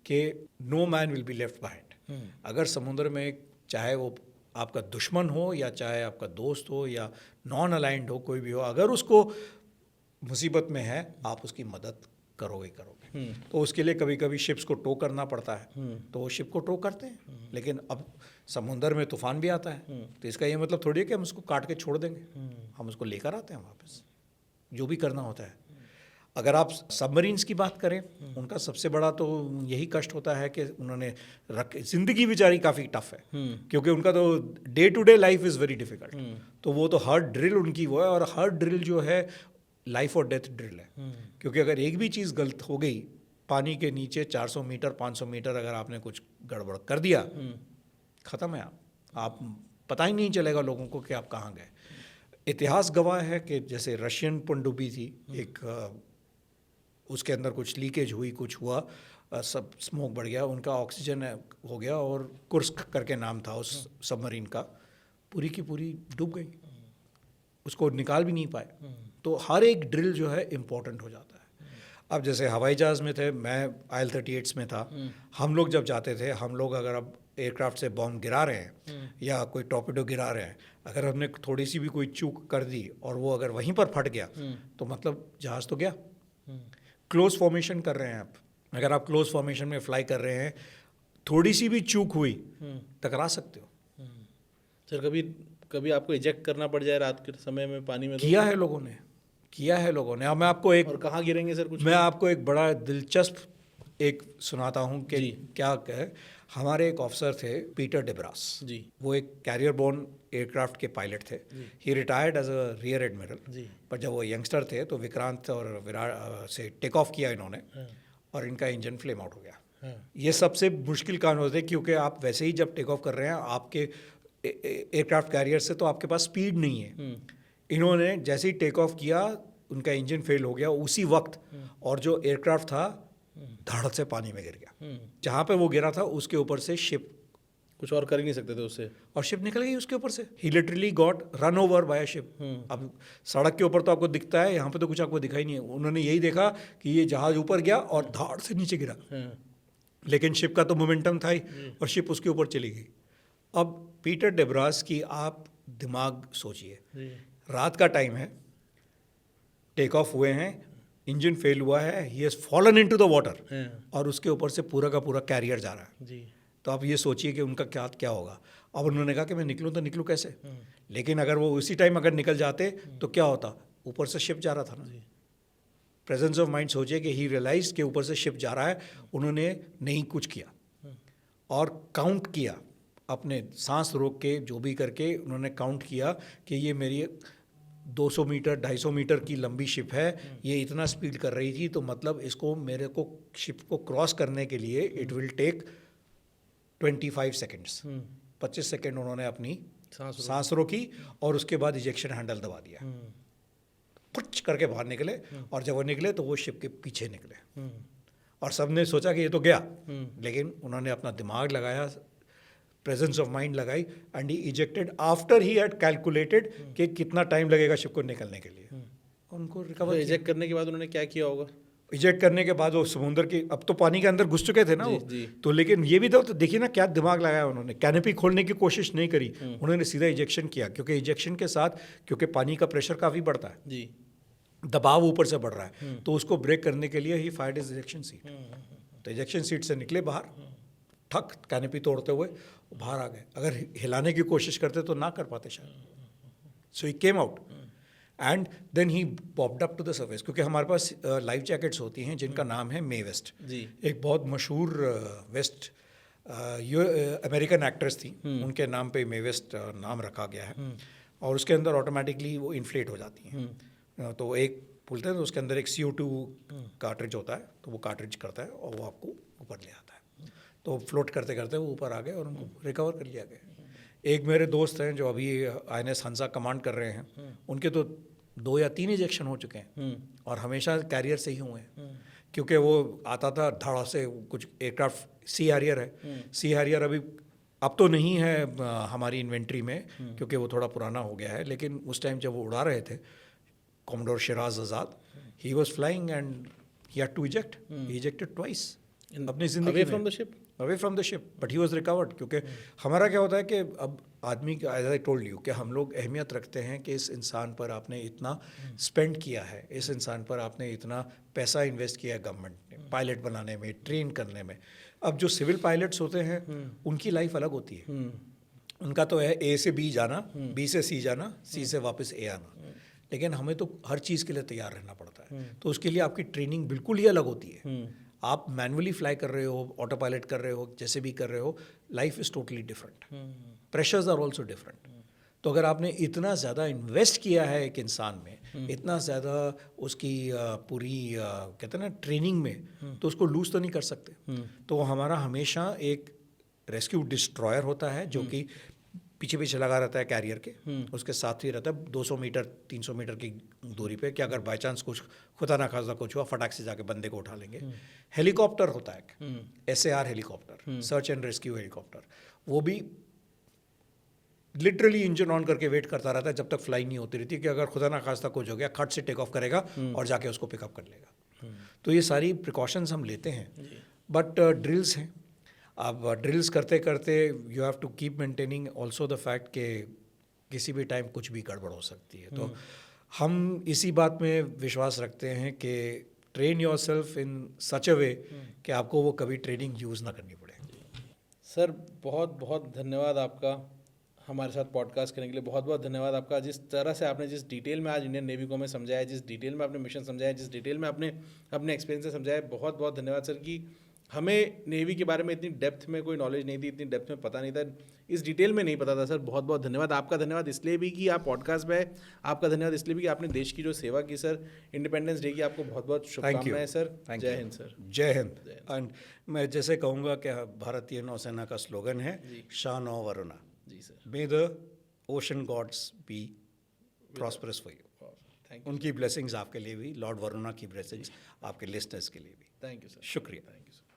कि no man will be left behind. अगर समुद्र में, चाहे वो आपका दुश्मन हो या चाहे आपका दोस्त हो या नॉन अलाइंड हो, कोई भी हो, अगर उसको मुसीबत में है, आप उसकी मदद करोगे। तो उसके लिए कभी कभी शिप्स को टो करना पड़ता है, तो वो शिप को टो करते हैं। लेकिन अब समुंदर में तूफान भी आता है, तो इसका ये मतलब थोड़ी है कि हम उसको काट के छोड़ देंगे, हम उसको लेकर आते हैं वापस, जो भी करना होता है। अगर आप सबमरीन्स की बात करें, उनका सबसे बड़ा तो यही कष्ट होता है कि उन्होंने ज़िंदगी बेचारी काफ़ी टफ है, क्योंकि उनका तो day to day life is very difficult. तो वो तो हर ड्रिल उनकी वो है, और हर ड्रिल जो है लाइफ और डेथ ड्रिल है, क्योंकि अगर एक भी चीज़ गलत हो गई, पानी के नीचे 400 मीटर 500 मीटर अगर आपने कुछ गड़बड़ कर दिया, ख़त्म है। आप पता ही नहीं चलेगा लोगों को कि आप कहाँ गए। इतिहास गवाह है कि जैसे रशियन पनडुब्बी थी एक, उसके अंदर कुछ लीकेज हुई, कुछ हुआ, सब स्मोक बढ़ गया, उनका ऑक्सीजन हो गया और कुर्स्क करके नाम था उस सबमरीन का, पूरी की पूरी डूब गई, उसको निकाल भी नहीं पाए। तो हर एक ड्रिल जो है इम्पोर्टेंट हो जाता है। अब जैसे हवाई जहाज़ में थे, मैं IL-38 में था, हम लोग जब जाते थे, हम लोग अगर अब एयरक्राफ्ट से बॉम्ब गिरा रहे हैं या कोई टॉर्पेडो गिरा रहे हैं, अगर हमने थोड़ी सी भी कोई चूक कर दी और वो अगर वहीं पर फट गया तो मतलब जहाज़ तो गया। क्लोज फॉर्मेशन कर रहे हैं आप, अगर आप क्लोज फॉर्मेशन में फ्लाई कर रहे हैं, थोड़ी सी भी चूक हुई टकरा सकते हो। सर कभी आपको इजेक्ट करना पड़ जाए रात के समय में पानी में? किया है लोगों ने, किया है लोगों ने। अब मैं आपको एक, और कहाँ गिरेंगे सर कुछ? मैं आपको एक बड़ा दिलचस्प एक सुनाता हूँ कि क्या है। हमारे एक ऑफिसर थे पीटर डेब्रास जी, वो एक कैरियर बोर्न एयरक्राफ्ट के पायलट थे। He retired as a rear admiral, पर जब वो यंगस्टर थे तो विक्रांत और विराट से टेक ऑफ किया इन्होंने और इनका इंजन फ्लेम आउट हो गया। ये सबसे मुश्किल काम होते हैं क्योंकि आप वैसे ही जब टेक ऑफ कर रहे हैं, आपके एयरक्राफ्ट कैरियर से तो आपके पास स्पीड नहीं है। इन्होंने जैसे ही टेक ऑफ किया, उनका इंजन फेल हो गया उसी वक्त, और जो एयरक्राफ्ट था धड़ से पानी में गिर गया। जहाँ पे वो गिरा था उसके ऊपर से शिप, कुछ और कर ही नहीं सकते थे उससे, और शिप निकल गई उसके ऊपर से। He literally got run over by ship. अब सड़क के ऊपर तो आपको दिखता है, यहाँ पे तो कुछ आपको दिखाई नहीं है। उन्होंने यही देखा कि ये जहाज़ ऊपर गया और धाड़ से नीचे गिरा, लेकिन शिप का तो मोमेंटम था ही और शिप उसके ऊपर चली गई। अब पीटर डेब्रास की आप दिमाग सोचिए, रात का टाइम है, टेक ऑफ हुए हैं, इंजन फेल हुआ है, he has fallen into the water और उसके ऊपर से पूरा का पूरा कैरियर जा रहा है जी। तो आप ये सोचिए कि उनका क्या होगा। अब उन्होंने कहा कि मैं निकलूँ तो निकलूँ कैसे, लेकिन अगर वो उसी टाइम अगर निकल जाते तो क्या होता, ऊपर से शिप जा रहा था ना। प्रेजेंस ऑफ माइंड सोचिए कि ही रियलाइज के ऊपर से शिप जा रहा है। उन्होंने नहीं कुछ किया और काउंट किया, अपने सांस रोक के जो भी करके उन्होंने काउंट किया कि ये मेरी 200 मीटर 250 मीटर की लंबी शिप है, ये इतना स्पीड कर रही थी, तो मतलब इसको मेरे को शिप को क्रॉस करने के लिए it will take 25 seconds. 25 second उन्होंने अपनी सांस रोकी और उसके बाद इजेक्शन हैंडल दबा दिया, पुच करके बाहर निकले। और जब वो निकले तो वो शिप के पीछे निकले और सबने सोचा कि ये तो गया, लेकिन उन्होंने अपना दिमाग लगाया, प्रेजेंस ऑफ माइंड लगाई, and he ejected after he had calculated कि कितना टाइम लगेगा शिप को निकलने के लिए। उनको रिकवर इजेक्ट करने के बाद उन्होंने क्या किया होगा? इजेक्ट करने के बाद वो समुद्र की, अब तो पानी के अंदर घुस चुके थे ना वो, तो लेकिन ये भी तो देखिए ना क्या दिमाग लगाया उन्होंने। कैनोपी खोलने की कोशिश नहीं करी, उन्होंने सीधा इजेक्शन किया, क्योंकि इजेक्शन के साथ, क्योंकि पानी का प्रेशर काफ़ी बढ़ता है जी, दबाव ऊपर से बढ़ रहा है, तो उसको ब्रेक करने के लिए ही फायर्ड इज इजेक्शन सीट। तो इजेक्शन सीट से निकले बाहर, ठक कैनोपी तोड़ते हुए बाहर आ गए। अगर हिलाने की कोशिश करते तो ना कर पाते शायद। So he came out and then he popped up to the surface, क्योंकि हमारे पास लाइफ जैकेट्स होती हैं जिनका नाम है मे वेस्ट जी। एक बहुत मशहूर वेस्ट अमेरिकन एक्ट्रेस थी, उनके नाम पे मे वेस्ट नाम रखा गया है, और उसके अंदर ऑटोमेटिकली वो इन्फ्लेट हो जाती हैं। तो एक बोलते हैं तो उसके अंदर एक CO2 कार्ट्रिज होता है, तो वो कार्ट्रिज करता है और वो आपको ऊपर ले आता है। तो फ्लोट करते करते वो ऊपर आ गए और उनको रिकवर कर लिया गया। एक मेरे दोस्त हैं जो अभी INS हंसा कमांड कर रहे हैं, उनके तो 2 या 3 इजेक्शन हो चुके हैं और हमेशा कैरियर से ही हुए हैं, क्योंकि वो आता था धड़ा से। कुछ एयरक्राफ्ट सी हैरियर है, सी हैरियर अभी अब तो नहीं है हमारी इन्वेंट्री में, क्योंकि वो थोड़ा पुराना हो गया है, लेकिन उस टाइम जब वो उड़ा रहे थे, commodore Shiraz Azad, he was flying and he had to eject, he ejected twice अपनी जिंदगी away from the ship, away from the ship, but he was recovered. क्योंकि हमारा क्या होता है कि अब आदमी का, एज आई टोल्ड यू, कि हम लोग अहमियत रखते हैं कि इस इंसान पर आपने इतना स्पेंड किया है, इस इंसान पर आपने इतना पैसा इन्वेस्ट किया है गवर्नमेंट ने पायलट बनाने में, ट्रेन करने में। अब जो सिविल पायलट्स होते हैं उनकी लाइफ अलग होती है, उनका तो है A से B जाना, B से C जाना, C से वापस A आना, लेकिन हमें तो हर चीज़ के लिए तैयार रहना पड़ता है। तो उसके लिए आपकी ट्रेनिंग बिल्कुल ही अलग होती है। आप मैनुअली फ्लाई कर रहे हो, ऑटो पायलट कर रहे हो, जैसे भी कर रहे हो, life is totally different, pressures are also different. तो अगर आपने इतना ज़्यादा इन्वेस्ट किया है एक इंसान में, इतना ज़्यादा उसकी पूरी कहते हैं ना ट्रेनिंग में, तो उसको लूज़ तो नहीं कर सकते। तो हमारा हमेशा एक रेस्क्यू डिस्ट्रॉयर होता है जो कि पीछे पीछे लगा रहता है कैरियर के, उसके साथ ही रहता है 200 मीटर 300 मीटर की दूरी पे कि अगर बाई चांस कुछ खुदा ना खासा कुछ हुआ फटाक से जाके बंदे को उठा लेंगे। हेलीकॉप्टर होता है SAR helicopter, search and rescue helicopter, वो भी लिटरली इंजन ऑन करके वेट करता रहता है जब तक फ्लाई नहीं होती रहती कि अगर खुदा ना खास्ता कुछ हो गया खट से टेक ऑफ करेगा और जाके उसको पिकअप कर लेगा। तो ये सारी प्रिकॉशंस हम लेते हैं, बट ड्रिल्स हैं। अब ड्रिल्स करते करते you have to keep maintaining also the fact कि किसी भी टाइम कुछ भी गड़बड़ हो सकती है। तो हम इसी बात में विश्वास रखते हैं कि ट्रेन योरसेल्फ इन सच अ वे कि आपको वो कभी ट्रेनिंग यूज़ ना करनी पड़े। सर बहुत बहुत धन्यवाद आपका हमारे साथ पॉडकास्ट करने के लिए। बहुत बहुत धन्यवाद आपका, जिस तरह से आपने जिस डिटेल में आज इंडियन नेवी को हमें समझाया, जिस डिटेल में आपने मिशन समझाया, जिस डिटेल में आपने अपने एक्सपीरियंस से समझाया, बहुत बहुत धन्यवाद सर। कि हमें नेवी के बारे में इतनी डेप्थ में कोई नॉलेज नहीं थी, इतनी डेप्थ में पता नहीं था, इस डिटेल में नहीं पता था सर। बहुत बहुत धन्यवाद। आपका धन्यवाद इसलिए भी कि आप पॉडकास्ट में है, आपका धन्यवाद इसलिए भी कि आपने देश की जो सेवा की सर। इंडिपेंडेंस डे की आपको बहुत बहुत शुभकामनाएं सर। जय हिंद सर। जय हिंद। एंड मैं जैसे कहूँगा कि भारतीय नौसेना का स्लोगन है शान ओ वरुणा। जी sir. May the ocean gods be prosperous for you. Thank you. उनकी ब्लेसिंग्स आपके लिए भी, लॉर्ड वरुणा की ब्लेसिंग्स आपके लिस्टनर्स के लिए भी। Thank you sir. शुक्रिया।